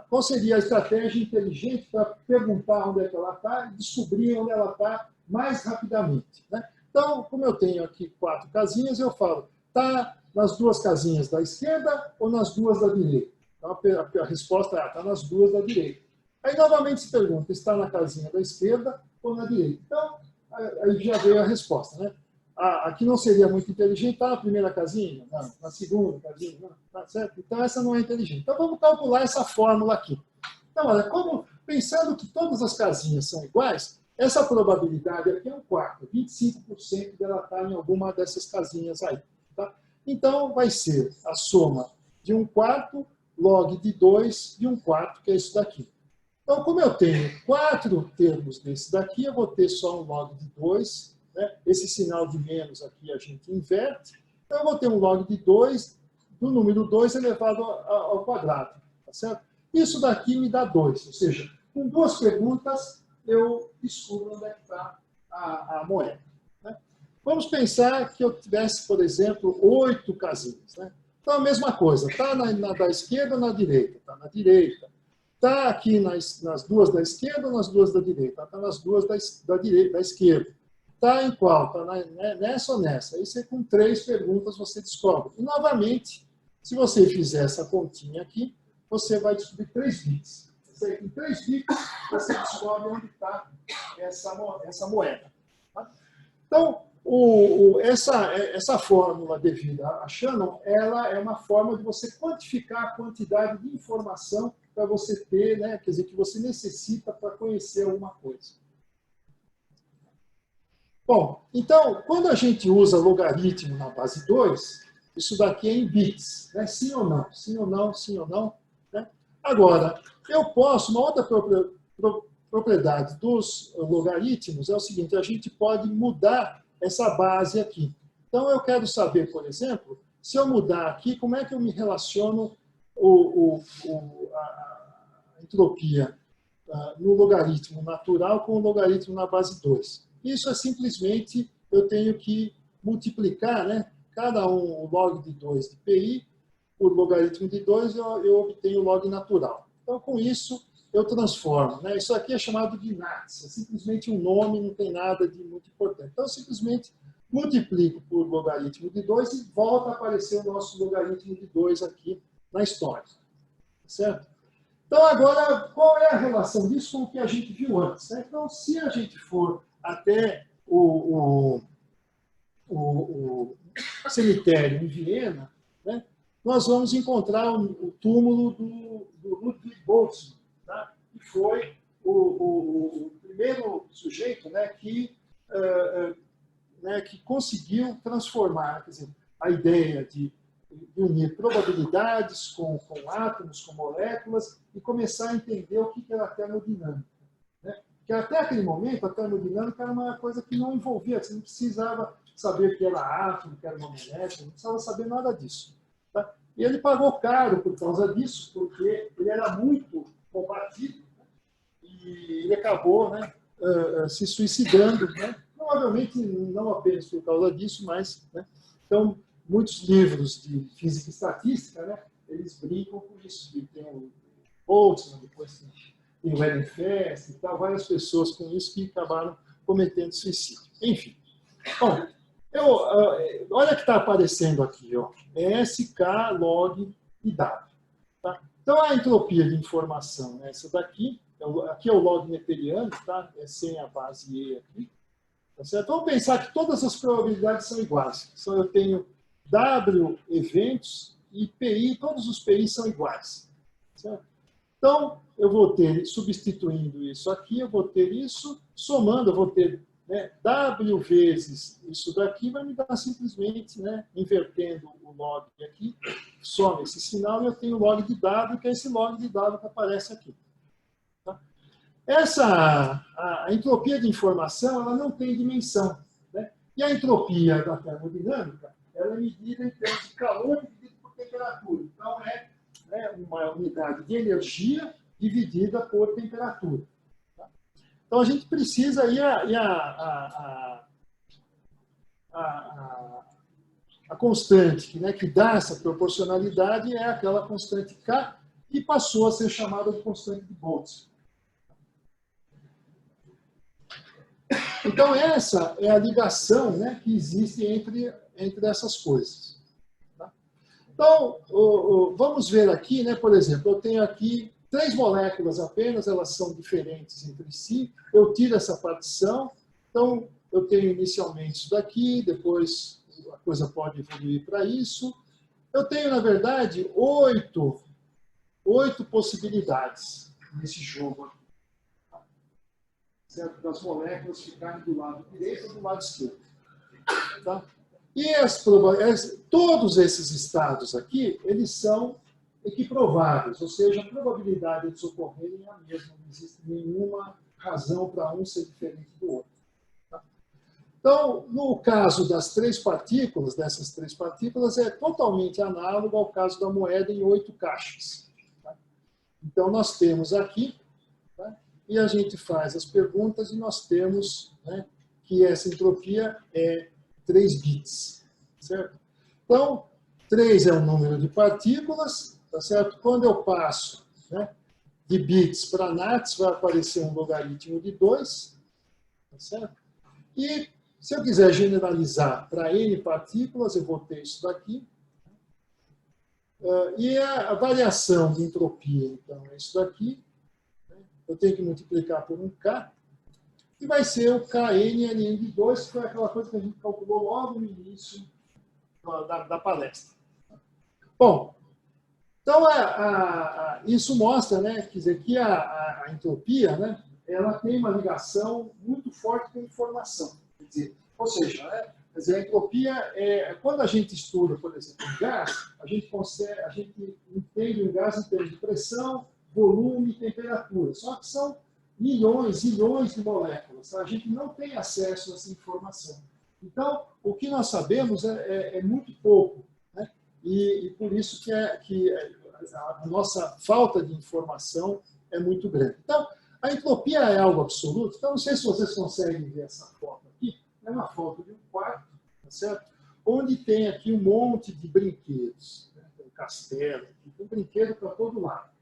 Qual seria a estratégia inteligente para perguntar onde é que ela está e descobrir onde ela está mais rapidamente? Né? Então, como eu tenho aqui 4 casinhas, eu falo, está nas 2 casinhas da esquerda ou nas 2 da direita? Então, a resposta é, está nas 2 da direita. Aí, novamente, se pergunta, está na casinha da esquerda ou na direita? Então, aí já veio a resposta, né? Aqui não seria muito inteligente, está na primeira casinha? Não. Na segunda casinha? Não. Tá certo? Então, essa não é inteligente. Então, vamos calcular essa fórmula aqui. Então, olha, pensando que todas as casinhas são iguais, essa probabilidade aqui é 1/4. 25% dela está em alguma dessas casinhas aí. Tá? Então, vai ser a soma de 1/4 log de 2 de 1/4, que é isso daqui. Então, como eu tenho 4 termos desse daqui, eu vou ter só um log de 2. Né? Esse sinal de menos aqui a gente inverte. Então, eu vou ter um log de 2 do número 2 elevado ao quadrado. Tá certo? Isso daqui me dá 2. Ou seja, com 2 perguntas, eu descubro onde é que está a moeda. Né? Vamos pensar que eu tivesse, por exemplo, 8 casinhas. Né? Então, a mesma coisa. Está da esquerda ou na direita? Está na direita. Está aqui nas 2 da esquerda ou nas 2 da direita? Está nas 2 da esquerda. Está em qual? Está nessa ou nessa? Aí você, com 3 perguntas, você descobre. E, novamente, se você fizer essa continha aqui, você vai descobrir 3 bits. Em 3 bits, você descobre onde está essa moeda. Tá? Então, essa fórmula devida a Shannon, ela é uma forma de você quantificar a quantidade de informação para você ter, né, quer dizer, que você necessita para conhecer alguma coisa. Bom, então, quando a gente usa logaritmo na base 2, isso daqui é em bits, né? Sim ou não, sim ou não, sim ou não. Né? Agora, uma outra propriedade dos logaritmos é o seguinte: a gente pode mudar essa base aqui. Então, eu quero saber, por exemplo, se eu mudar aqui, como é que eu me relaciono a entropia no logaritmo natural com o logaritmo na base 2. Isso é simplesmente, eu tenho que multiplicar, né, cada um o log de 2 de PI, por logaritmo de 2, eu obtenho o log natural. Então, com isso, eu transformo. Né? Isso aqui é chamado de NATS, é simplesmente um nome, não tem nada de muito importante. Então, eu simplesmente multiplico por logaritmo de 2 e volta a aparecer o nosso logaritmo de 2 aqui na história. Certo? Então, agora, qual é a relação disso com o que a gente viu antes? Né? Então, se a gente for até o cemitério em Viena, né, nós vamos encontrar o túmulo do Ludwig Boltzmann, tá? Que foi o primeiro sujeito, né, que conseguiu transformar, quer dizer, a ideia de unir probabilidades com átomos, com moléculas, e começar a entender o que era a termodinâmica. Né? Porque até aquele momento, a termodinâmica era uma coisa que não envolvia, você não precisava saber o que era átomo, o que era uma molécula, não precisava saber nada disso. Tá? E ele pagou caro por causa disso, porque ele era muito combativo, né? E ele acabou, né, se suicidando, né? Provavelmente não apenas por causa disso, mas... Né? Então, muitos livros de física e estatística, né, eles brincam com isso. Tem o Boltzmann, depois tem o Ehrenfest e tal, várias pessoas com isso que acabaram cometendo suicídio. Enfim. Bom, olha o que está aparecendo aqui, ó, SK log e W. Tá? Então, a entropia de informação é essa daqui, Aqui é o log neperiano, tá? É sem a base E aqui. Tá certo? Vamos pensar que todas as probabilidades são iguais. Então, eu tenho W eventos e PI, todos os PI são iguais. Certo? Então, eu vou ter, substituindo isso aqui, eu vou ter isso, somando, eu vou ter, né, W vezes isso daqui, vai me dar simplesmente, né, invertendo o log aqui, soma esse sinal e eu tenho o log de W, que é esse log de W que aparece aqui. Tá? A entropia de informação, ela não tem dimensão. Né? E a entropia da termodinâmica, ela é medida em termos de calor dividido por temperatura. Então, é uma unidade de energia dividida por temperatura. Tá? Então, a gente precisa ir a constante né, que dá essa proporcionalidade é aquela constante K, que passou a ser chamada de constante de Boltzmann. Então, essa é a ligação né, que existe entre essas coisas. Tá? Então, vamos ver aqui, né, por exemplo, eu tenho aqui 3 moléculas apenas, elas são diferentes entre si, eu tiro essa partição, então eu tenho inicialmente isso daqui, depois a coisa pode evoluir para isso. Eu tenho, na verdade, 8 possibilidades nesse jogo aqui. Certo? Das moléculas ficarem do lado direito ou do lado esquerdo. Tá? E todos esses estados aqui, eles são equiprováveis, ou seja, a probabilidade de ocorrerem é a mesma, não existe nenhuma razão para um ser diferente do outro. Tá? Então, no caso das 3 partículas, dessas 3 partículas, é totalmente análogo ao caso da moeda em 8 caixas. Tá? Então, nós temos aqui, tá? E a gente faz as perguntas e nós temos né, que essa entropia é 3 bits. Certo? Então, 3 é o número de partículas, tá certo? Quando eu passo né, de bits para nats, vai aparecer um logaritmo de 2. Tá certo? E se eu quiser generalizar para n partículas, eu vou ter isso daqui. E a variação de entropia, então, é isso daqui. Eu tenho que multiplicar por um K, e vai ser o KNNN de 2, que foi aquela coisa que a gente calculou logo no início da palestra. Bom, então isso mostra né, quer dizer, que a entropia né, ela tem uma ligação muito forte com a informação. Quer dizer, ou seja, né, quer dizer, a entropia, quando a gente estuda, por exemplo, um gás, a gente entende um gás em termos de pressão, volume e temperatura. Só que são milhões, zilhões de moléculas. Tá? A gente não tem acesso a essa informação. Então, o que nós sabemos é muito pouco. Né? E por isso que a nossa falta de informação é muito grande. Então, a entropia é algo absoluto. Então, não sei se vocês conseguem ver essa foto aqui. É uma foto de um quarto, tá certo? Onde tem aqui um monte de brinquedos. Né? Tem um castelo, tem brinquedo para todo lado.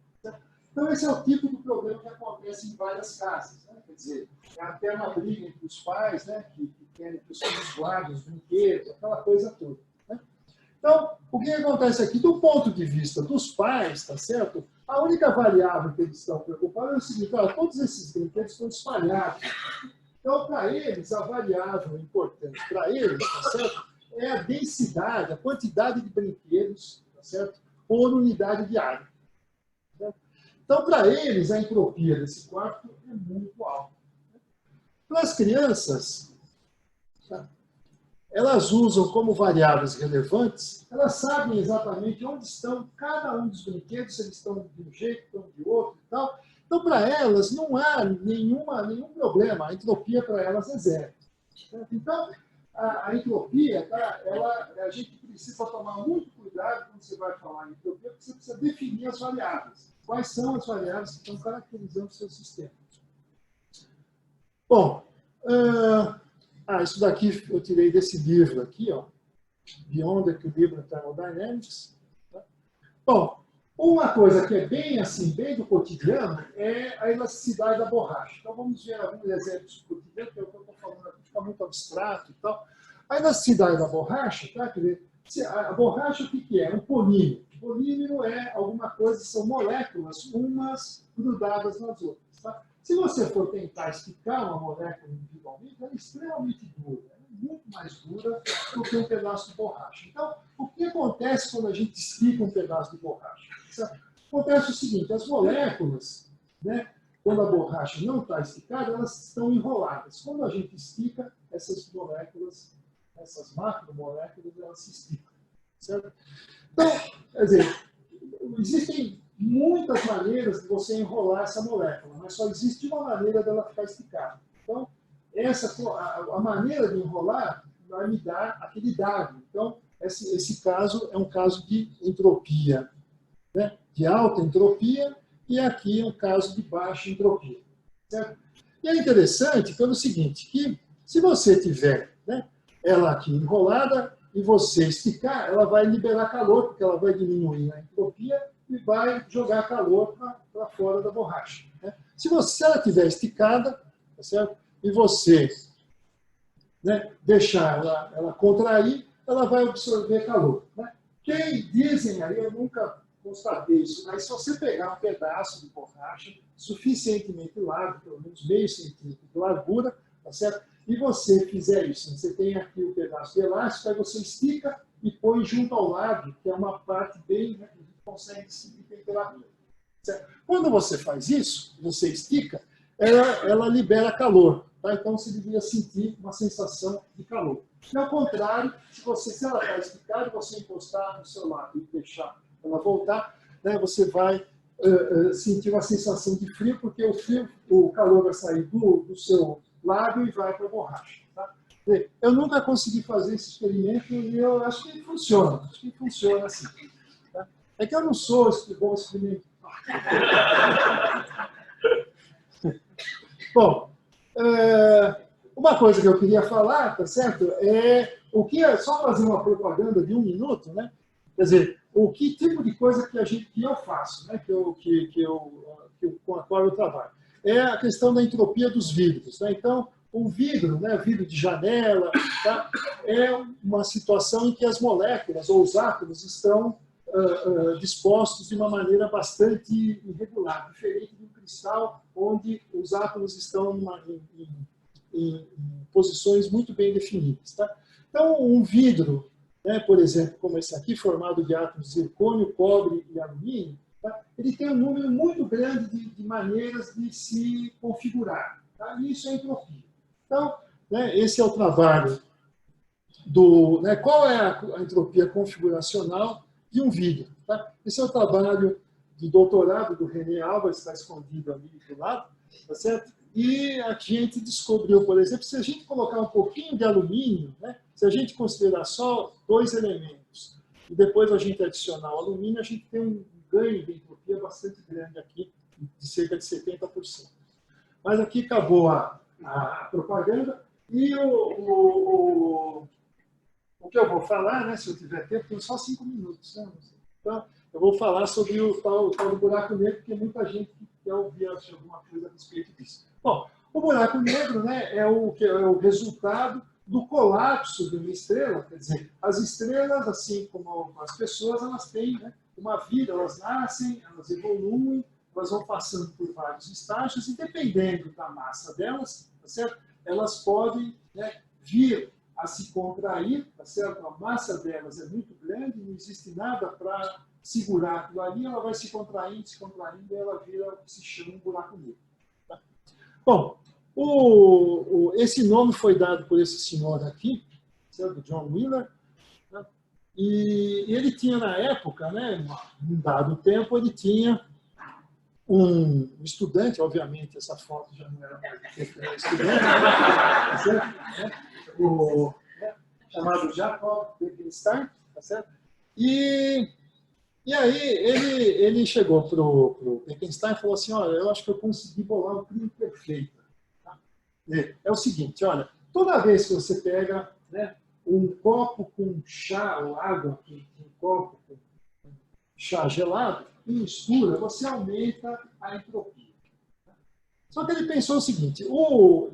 Então, esse é o tipo de problema que acontece em várias casas. Né? Quer dizer, é até uma briga entre os pais, né? que querem que os filhos guardem os brinquedos, aquela coisa toda. Né? Então, o que acontece aqui? Do ponto de vista dos pais, tá certo? A única variável que eles estão preocupados é o seguinte, olha, todos esses brinquedos estão espalhados. Então, para eles, a variável importante para eles, tá certo? É a densidade, a quantidade de brinquedos, tá certo? Por unidade de área. Então, para eles, a entropia desse quarto é muito alta. Para as crianças, tá? Elas usam como variáveis relevantes, elas sabem exatamente onde estão cada um dos brinquedos, se eles estão de um jeito, estão de outro e tal. Então, para elas, não há nenhum problema. A entropia para elas é zero. Então, a entropia, tá? A gente precisa tomar muito cuidado quando você vai falar em entropia, porque você precisa definir as variáveis. Quais são as variáveis que estão caracterizando o seu sistema? Bom, isso daqui eu tirei desse livro aqui, ó, Beyond Equilibrium Thermodynamics. Tá? Bom, uma coisa que é bem assim, bem do cotidiano, é a elasticidade da borracha. Então vamos ver alguns exemplos do cotidiano, que é o que eu estou falando aqui, fica muito abstrato e tal. A elasticidade da borracha, tá? Quer dizer, A borracha, o que é? Um polímero. Polímero é alguma coisa, são moléculas, umas grudadas nas outras. Tá? Se você for tentar esticar uma molécula individualmente, ela é extremamente dura. Ela é muito mais dura do que um pedaço de borracha. Então, o que acontece quando a gente estica um pedaço de borracha? Acontece o seguinte, as moléculas, né, quando a borracha não está esticada, elas estão enroladas. Quando a gente estica, essas moléculas, essas macromoléculas, elas se esticam. Certo? Então, quer dizer, existem muitas maneiras de você enrolar essa molécula, mas só existe uma maneira dela ficar esticada. Então, a maneira de enrolar vai me dar aquele dado. Então, esse caso é um caso de entropia, né? De alta entropia, e aqui é um caso de baixa entropia. Certo? E é interessante pelo seguinte, que se você tiver, né, ela aqui enrolada e você esticar, ela vai liberar calor, porque ela vai diminuir a entropia e vai jogar calor para fora da borracha. Né? Se ela estiver esticada, tá certo? E você, né, deixar ela contrair, ela vai absorver calor. Né? Quem dizem aí, eu nunca constatei isso, mas se você pegar um pedaço de borracha suficientemente largo, pelo menos meio centímetro de largura, tá certo? E você fizer isso, você tem aqui o pedaço de elástico, aí você estica e põe junto ao lado, que é uma parte bem, né, que a gente consegue seguir temperatura. Certo? Quando você faz isso, você estica, ela libera calor. Tá? Então você deveria sentir uma sensação de calor. E ao contrário, se ela está esticada, você encostar no seu lado e deixar ela voltar, né, você vai sentir uma sensação de frio, porque o calor vai sair do seu lábio e vai para a borracha. Tá? Eu nunca consegui fazer esse experimento e eu acho que funciona. Acho que funciona assim. Tá? É que eu não sou bom experimentar. Bom, uma coisa que eu queria falar, tá certo? Só fazer uma propaganda de 1 minuto, né? Quer dizer, que tipo de coisa que eu faço, né? Com a qual eu trabalho. É a questão da entropia dos vidros. Né? Então, o vidro, né, vidro de janela, tá? É uma situação em que as moléculas ou os átomos estão dispostos de uma maneira bastante irregular, diferente de um cristal, onde os átomos estão em posições muito bem definidas. Tá? Então, um vidro, né, por exemplo, como esse aqui, formado de átomos de zircônio, cobre e alumínio, tá? Ele tem um número muito grande de maneiras de se configurar. Tá? E isso é entropia. Então, né, esse é o trabalho né, qual é a entropia configuracional de um vidro. Tá? Esse é o trabalho de doutorado do René Álvares, está escondido ali do lado, tá certo? E a gente descobriu, por exemplo, se a gente colocar um pouquinho de alumínio, né, se a gente considerar só 2 elementos, e depois a gente adicionar o alumínio, a gente tem um ganho de entropia bastante grande aqui, de cerca de 70%. Mas aqui acabou a propaganda, e o que eu vou falar, né, se eu tiver tempo, tem só 5 minutos. Né? Então, eu vou falar sobre o tal do buraco negro, porque muita gente quer ouvir alguma coisa a respeito disso. Bom, o buraco negro, né, é o resultado do colapso de uma estrela. Quer dizer, as estrelas, assim como as pessoas, elas têm, né, uma vida, elas nascem, elas evoluem, elas vão passando por vários estágios e, dependendo da massa delas, tá certo? Elas podem, né, vir a se contrair, tá certo? A massa delas é muito grande, não existe nada para segurar aquilo ali, ela vai se contraindo, e ela vira o que se chama um buraco negro. Tá? Bom, esse nome foi dado por esse senhor aqui, certo? John Wheeler, né? E ele tinha na época, né, num dado tempo, ele tinha um estudante, obviamente essa foto já não era estudante, né? Certo? Chamado Jacob Bekenstein, tá certo? E aí ele chegou para o Bekenstein e falou assim, olha, eu acho que eu consegui bolar o crime perfeito. Tá? É o seguinte, olha, toda vez que você pega, né, um copo com chá ou água, um copo com chá gelado, e mistura, você aumenta a entropia. Só que ele pensou o seguinte,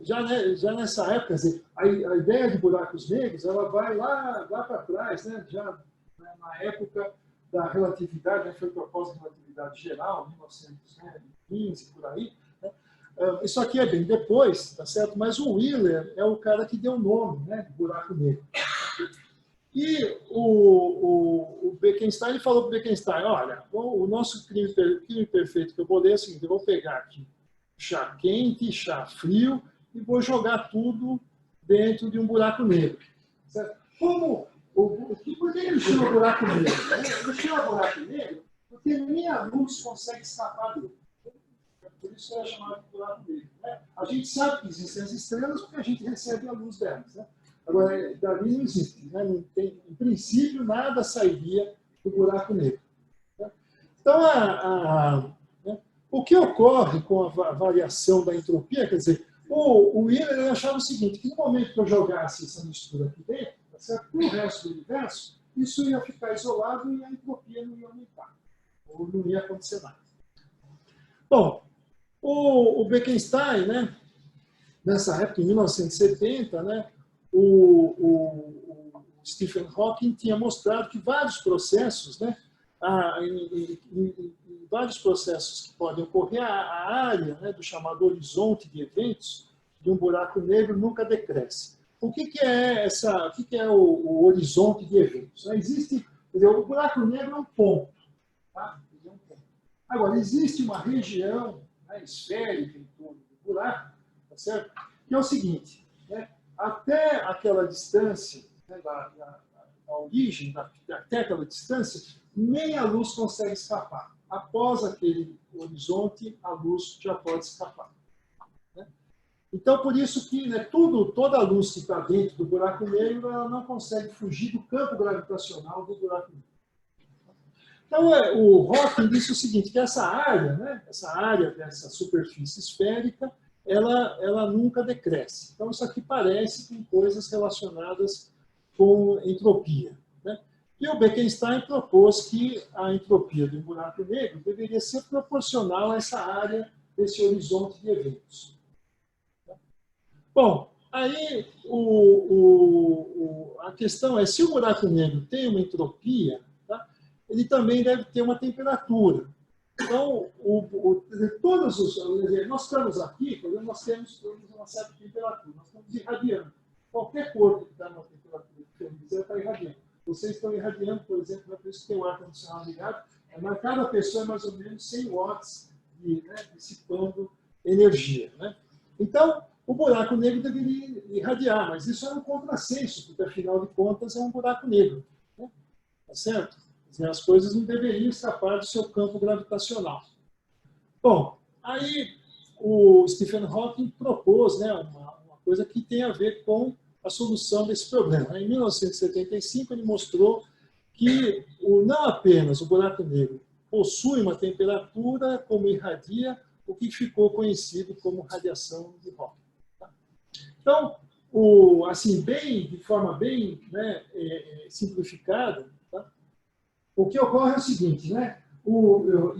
já nessa época, quer dizer, a ideia de buracos negros, ela vai lá para trás, né? Já na época da relatividade, né? Foi proposta de relatividade geral, 1915, por aí. Né? Isso aqui é bem depois, tá certo? Mas o Wheeler é o cara que deu o nome, né, de buraco negro. E o Bekenstein falou para o Bekenstein, olha, o nosso crime perfeito que eu vou ler é o seguinte, eu vou pegar aqui chá quente, chá frio, e vou jogar tudo dentro de um buraco negro. Certo? Por que ele chama buraco negro? Ele chama buraco negro porque nem a luz consegue escapar dele. Por isso é chamado de buraco negro. Né? A gente sabe que existem as estrelas porque a gente recebe a luz delas. Né? Agora, dali não existe. Né? Não tem, em princípio, nada sairia do buraco negro. Né? Então, o que ocorre com a variação da entropia, quer dizer, o Wheeler achava o seguinte, que no momento que eu jogasse essa mistura aqui dentro, tá certo? Para o resto do universo, isso ia ficar isolado e a entropia não ia aumentar, ou não ia acontecer nada. Bom, o Bekenstein, né, nessa época, em 1970, né, o Stephen Hawking tinha mostrado que vários processos, né, em vários processos que podem ocorrer, a área, né, do chamado horizonte de eventos de um buraco negro nunca decresce. O que é o horizonte de eventos? Existe, quer dizer, o buraco negro é um ponto. Tá? É um ponto. Agora, existe uma região, né, esférica em torno do buraco, tá certo? Que é o seguinte, né, até aquela distância, né, da origem, até aquela distância, nem a luz consegue escapar. Após aquele horizonte, a luz já pode escapar. Né? Então, por isso que, né, toda a luz que está dentro do buraco negro, ela não consegue fugir do campo gravitacional do buraco negro. Então, o Hawking disse o seguinte, que essa área, né, essa área dessa superfície esférica, ela nunca decresce. Então, isso aqui parece com coisas relacionadas com entropia. Né? E o Bekenstein propôs que a entropia de um buraco negro deveria ser proporcional a essa área desse horizonte de eventos. Bom, aí a questão é, se o buraco negro tem uma entropia, tá? Ele também deve ter uma temperatura. Então, nós estamos aqui, nós temos uma certa temperatura, nós estamos irradiando. Qualquer corpo que está numa temperatura diferente está irradiando. Vocês estão irradiando, por exemplo, por isso que tem o ar-condicionado ligado, mas cada pessoa é mais ou menos 100 watts dissipando energia. Né? Então, o buraco negro deveria irradiar, mas isso é um contrassenso, porque, afinal de contas, é um buraco negro. Né? Tá certo? As coisas não deveriam escapar do seu campo gravitacional. Bom, aí o Stephen Hawking propôs, né, uma coisa que tem a ver com a solução desse problema. Em 1975, ele mostrou que não apenas o buraco negro possui uma temperatura, como irradia, o que ficou conhecido como radiação de Hawking. Tá? Então, assim, de forma bem, né, simplificada, tá? O que ocorre é o seguinte, né?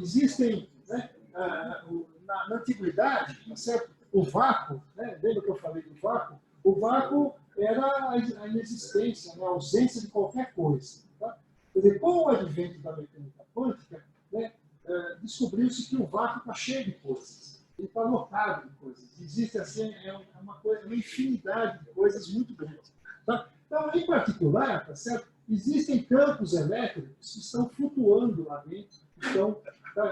Existem, né, na antiguidade, tá certo? O vácuo, né? Lembra que eu falei do vácuo? O vácuo era a inexistência, né? A ausência de qualquer coisa. Tá? Quer dizer, com o advento da mecânica quântica, né, descobriu-se que o vácuo está cheio de coisas. Ele está lotado de coisas. Existe assim, uma infinidade de coisas muito grandes. Tá? Então, em particular, tá certo? Existem campos elétricos que estão flutuando lá dentro,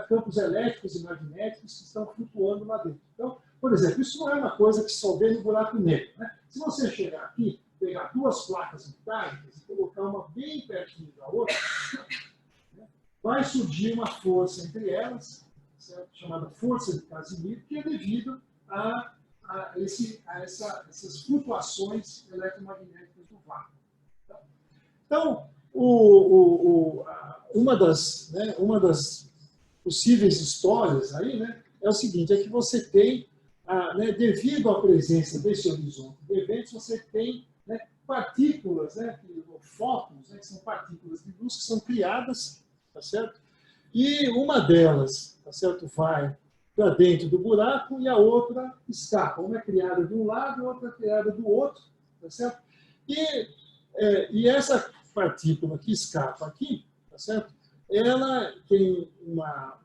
campos elétricos e magnéticos que estão flutuando lá dentro. Então, por exemplo, isso não é uma coisa que só vê no buraco negro. Né? Se você chegar aqui, pegar duas placas metálicas e colocar uma bem pertinho da outra, né, vai surgir uma força entre elas, certo? Chamada força de Casimir, que é devido a essas flutuações eletromagnéticas do vácuo. Tá? Então, uma das possíveis histórias aí, né, é o seguinte, é que você tem, né, devido à presença desse horizonte de eventos, você tem, né, partículas, né, fótons, né, que são partículas de luz que são criadas, tá certo? E uma delas, tá certo, vai para dentro do buraco e a outra escapa. Uma é criada de um lado, a outra é criada do outro. Tá certo? E essa partícula que escapa aqui, tá certo? Ela tem uma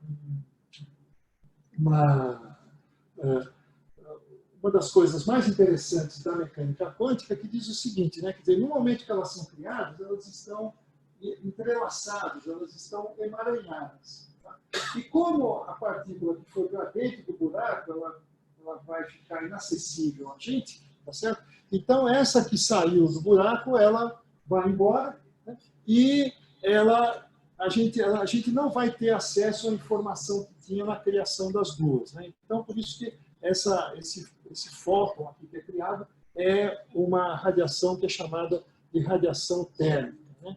das coisas mais interessantes da mecânica quântica que diz o seguinte, né? Quer dizer, no momento que elas são criadas, elas estão entrelaçadas, elas estão emaranhadas. Tá? E como a partícula que foi para dentro do buraco, ela vai ficar inacessível a gente, tá certo? Então, essa que saiu do buraco, ela vai embora, né? E a gente não vai ter acesso à informação que tinha na criação das duas. Né? Então, por isso que esse fóton aqui que é criado é uma radiação que é chamada de radiação térmica. Né?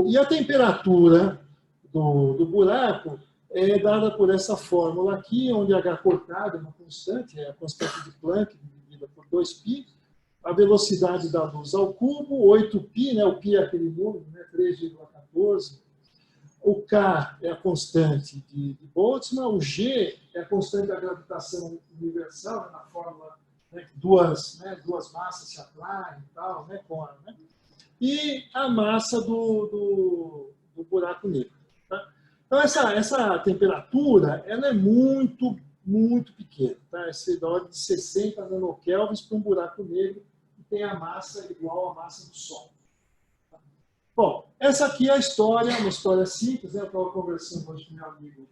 E a temperatura do buraco é dada por essa fórmula aqui, onde H cortada é uma constante, é a constante de Planck dividida por 2π, a velocidade da luz ao cubo, 8π, né? O π é aquele número, né? 3,14. O K é a constante de Boltzmann, o G é a constante da gravitação universal, né? Na fórmula, né? Duas massas se atraem e tal, né? E a massa do buraco negro. Tá? Então, essa temperatura ela é muito, muito pequena. Tá? Essa é da ordem de 60 nanokelvins para um buraco negro que tem a massa igual à massa do Sol. Bom, essa aqui é a história, uma história simples. Né? Eu estava conversando hoje com meu amigo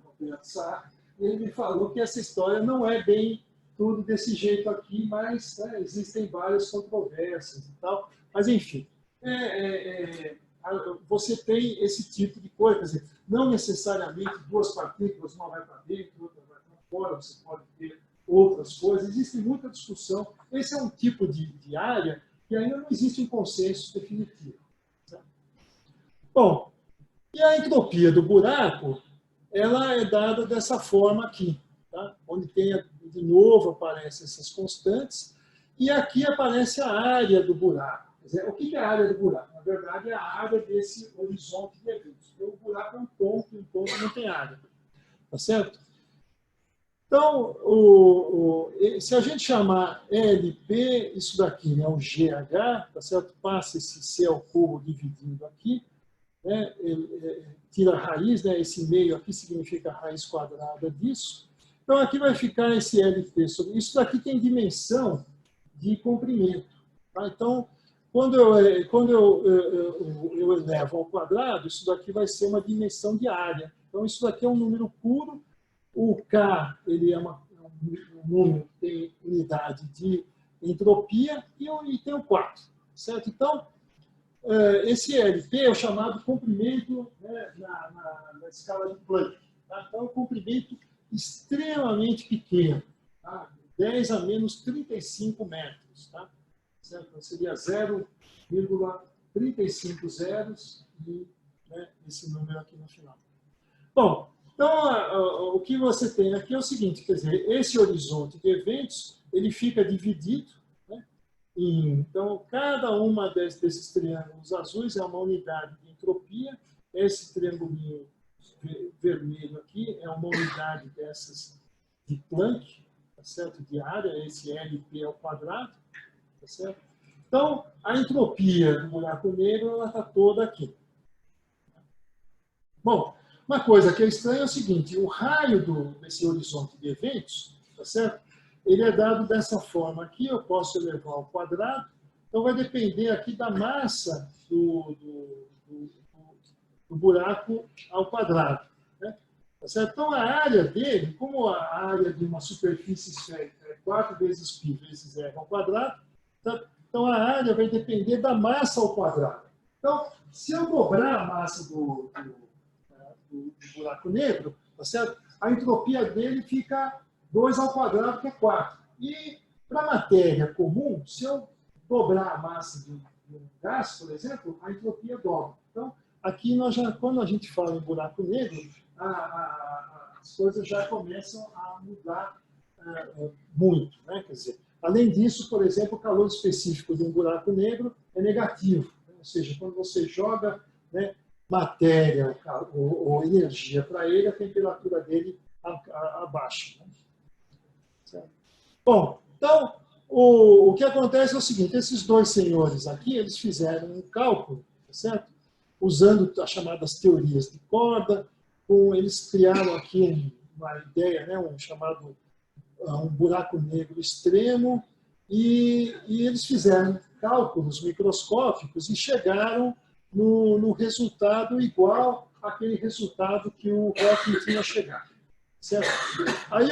Roberto Sá, e ele me falou que essa história não é bem tudo desse jeito aqui, mas né, existem várias controvérsias e tal. Mas, enfim, você tem esse tipo de coisa. Quer dizer, não necessariamente duas partículas, uma vai para dentro, outra vai para fora, você pode ter outras coisas. Existe muita discussão. Esse é um tipo de área que ainda não existe um consenso definitivo. Tá? Bom, e a entropia do buraco, ela é dada dessa forma aqui, tá? Onde tem, de novo, aparecem essas constantes, e aqui aparece a área do buraco. Quer dizer, o que é a área do buraco? Na verdade, é a área desse horizonte de eventos. Então, o buraco é um ponto não tem área. Tá certo? Então, se a gente chamar LP, isso daqui, né, o GH, tá certo? Passa esse C ao cubo dividindo aqui, né, tira a raiz, né, esse meio aqui significa a raiz quadrada disso. Então, aqui vai ficar esse LP sobre isso. Daqui tem dimensão de comprimento. Tá? Então, quando eu elevo ao quadrado, isso daqui vai ser uma dimensão de área. Então, isso daqui é um número puro. O K ele é um número que tem unidade de entropia e tem o 4. Certo? Então, esse LP é o chamado comprimento, né, na escala de Planck. Tá? Então, é um comprimento extremamente pequeno. Tá? 10 a menos 35 metros. Tá? Certo? Então, seria 0,35 zeros e né, esse número aqui no final. Bom, então, o que você tem aqui é o seguinte, quer dizer, esse horizonte de eventos, ele fica dividido, né, então, cada uma desses triângulos azuis é uma unidade de entropia, esse triângulo vermelho aqui é uma unidade dessas de Planck, tá certo? De área, esse LP ao quadrado, tá certo? Então, a entropia do buraco negro está toda aqui. Bom, uma coisa que é estranha é o seguinte, o raio desse horizonte de eventos, tá certo? Ele é dado dessa forma aqui, eu posso elevar ao quadrado, então vai depender aqui da massa do buraco ao quadrado. Né? Tá certo? Então a área dele, como a área de uma superfície esférica é 4 vezes π vezes r ao quadrado, tá? Então a área vai depender da massa ao quadrado. Então, se eu dobrar a massa do buraco negro, tá certo? A entropia dele fica 2 ao quadrado, que é 4. E para a matéria comum, se eu dobrar a massa de um gás, por exemplo, a entropia dobra. Então, aqui quando a gente fala em buraco negro, as coisas já começam a mudar muito. Né? Quer dizer, além disso, por exemplo, o calor específico de um buraco negro é negativo. Né? Ou seja, quando você joga, né, matéria ou energia para ele, a temperatura dele abaixo. Né? Certo? Bom, então, o que acontece é o seguinte, esses dois senhores aqui, eles fizeram um cálculo, certo? Usando as chamadas teorias de corda, eles criaram aqui uma ideia, né, um buraco negro extremo, e eles fizeram cálculos microscópicos e chegaram no resultado igual àquele resultado que o Hawking tinha chegado. Certo? Aí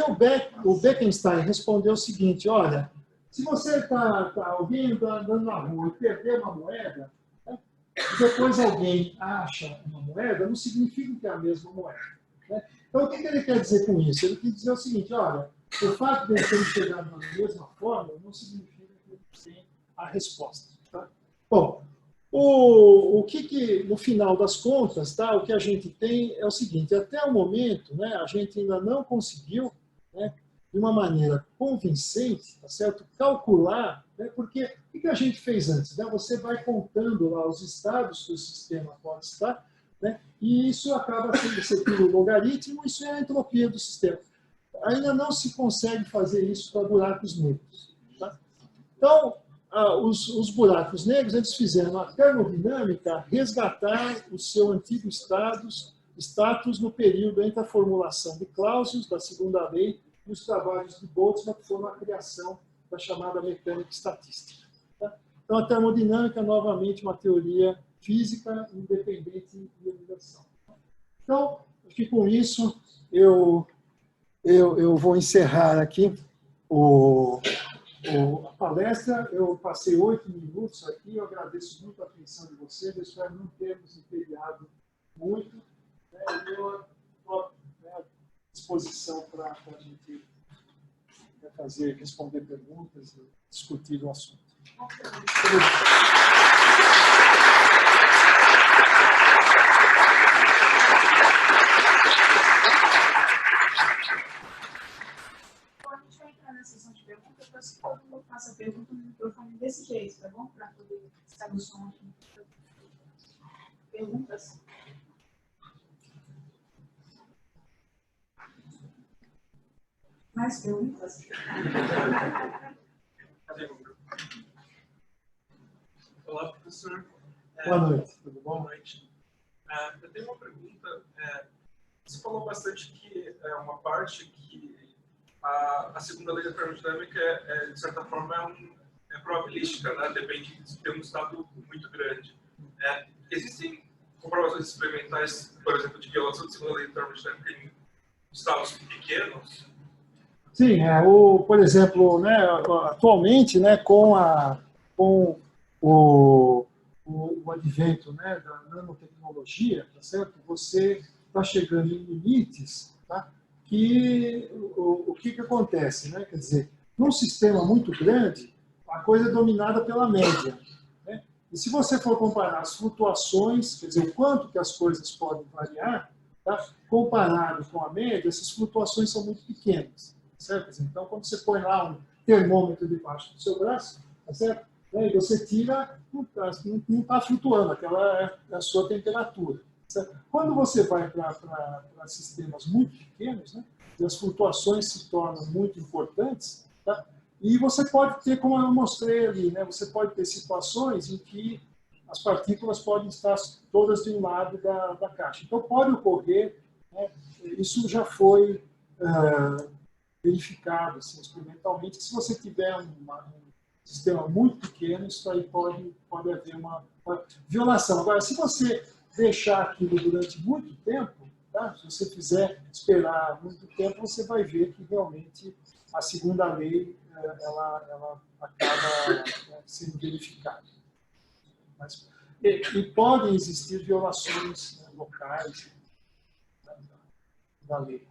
o Bekenstein respondeu o seguinte, olha, se você alguém andando na rua e perder uma moeda, né, e depois alguém acha uma moeda, não significa que é a mesma moeda. Né? Então, o que ele quer dizer com isso? Ele quer dizer o seguinte, olha, o fato de eles terem chegado na mesma forma não significa que eles têm a resposta. Tá? Bom, no final das contas, tá, o que a gente tem é o seguinte, até o momento, né, a gente ainda não conseguiu, né, de uma maneira convincente, tá certo, calcular, né, porque o que a gente fez antes? Né? Você vai contando lá os estados que o sistema pode estar, né, e isso acaba sendo o logaritmo, isso é a entropia do sistema. Ainda não se consegue fazer isso para buracos negros. Tá? Então, os buracos negros, eles fizeram a termodinâmica resgatar o seu antigo status no período entre a formulação de Clausius, da segunda lei, e os trabalhos de Boltzmann, que foram a criação da chamada mecânica estatística. Tá? Então, a termodinâmica, novamente, uma teoria física independente de universal. Então, acho que com isso eu vou encerrar aqui a palestra. Eu passei 8 minutos aqui, eu agradeço muito a atenção de vocês, eu espero não termos impediado muito, né, e eu estou à disposição para a gente responder perguntas e discutir o assunto. Na sessão de perguntas, eu peço que todo mundo faça a pergunta no microfone desse jeito, tá bom? Para poder estar no som aqui. Perguntas? Mais perguntas? Olá, professor. Boa noite, tudo bom? Boa noite. Eu tenho uma pergunta. Você falou bastante que é uma parte que a segunda lei da termodinâmica, de certa forma, é probabilística, né? Depende de ter um estado muito grande. Existem comprovações experimentais, por exemplo, de violação da segunda lei da termodinâmica em estados pequenos? Sim, por exemplo, né, atualmente, né, com o advento, né, da nanotecnologia, tá certo? Você está chegando em limites, tá? Que o que acontece, né? Quer dizer, num sistema muito grande, a coisa é dominada pela média, né? E se você for comparar as flutuações, quer dizer, o quanto que as coisas podem variar, tá? Comparado com a média, essas flutuações são muito pequenas, certo? Então, quando você põe lá um termômetro debaixo do seu braço, tá certo? E você tira, não está flutuando, aquela é a sua temperatura. Certo? Quando você vai para sistemas muito pequenos, né, as flutuações se tornam muito importantes, tá? E você pode ter, como eu mostrei ali, né, você pode ter situações em que as partículas podem estar todas de um lado da caixa. Então, pode ocorrer, né, isso já foi verificado assim, experimentalmente, que se você tiver um sistema muito pequeno, isso aí pode haver uma violação. Agora, se você deixar aquilo durante muito tempo, tá? Se você fizer esperar muito tempo, você vai ver que realmente a segunda lei ela acaba sendo verificada. Mas, e podem existir violações, né, locais, né, da lei.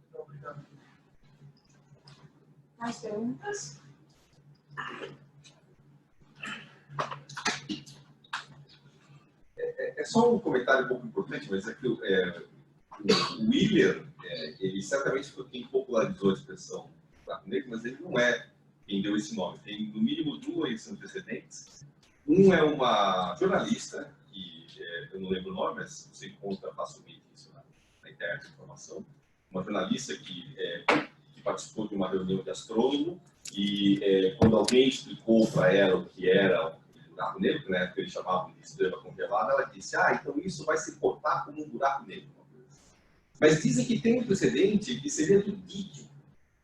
Então, obrigado. Mais perguntas? É só um comentário um pouco importante, mas é que o Wheeler, ele certamente foi quem popularizou a expressão buraco negro, mas ele não é quem deu esse nome. Tem, no mínimo, 2 antecedentes. Um é uma jornalista, que eu não lembro o nome, mas você encontra facilmente isso na internet. interna de informação, uma jornalista que participou de uma reunião de astrônomo e quando alguém explicou para ela o que era o buraco negro, né, que eles chamavam de estrela congelada, ela disse, então isso vai se portar como um buraco negro. Mas dizem que tem um precedente que seria do Dickens.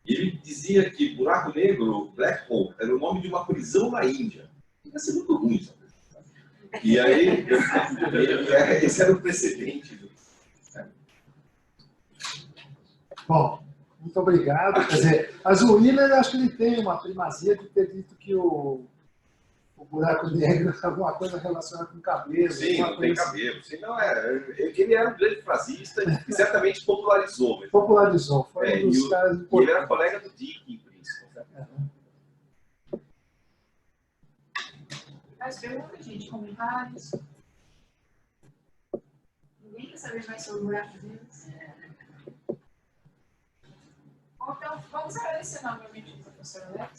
Ele dizia que buraco negro, black hole, era o nome de uma prisão na Índia. Ia ser muito ruim, sabe? E aí, esse era o precedente. Bom, muito obrigado. Quer dizer, mas o Wheeler, acho que ele tem uma primazia de ter dito que o buraco negro é alguma coisa relacionada com cabelo. Sim, não tem cabelo. Sim, não, ele era um grande frasista e certamente popularizou. Mas... Popularizou, foi um dos caras importantes. E ele era colega do Dick, por isso. Mais perguntas, gente? Comentários? Ninguém quer saber mais sobre o buraco negro? Bom, então, vamos agradecer novamente ao professor Alex.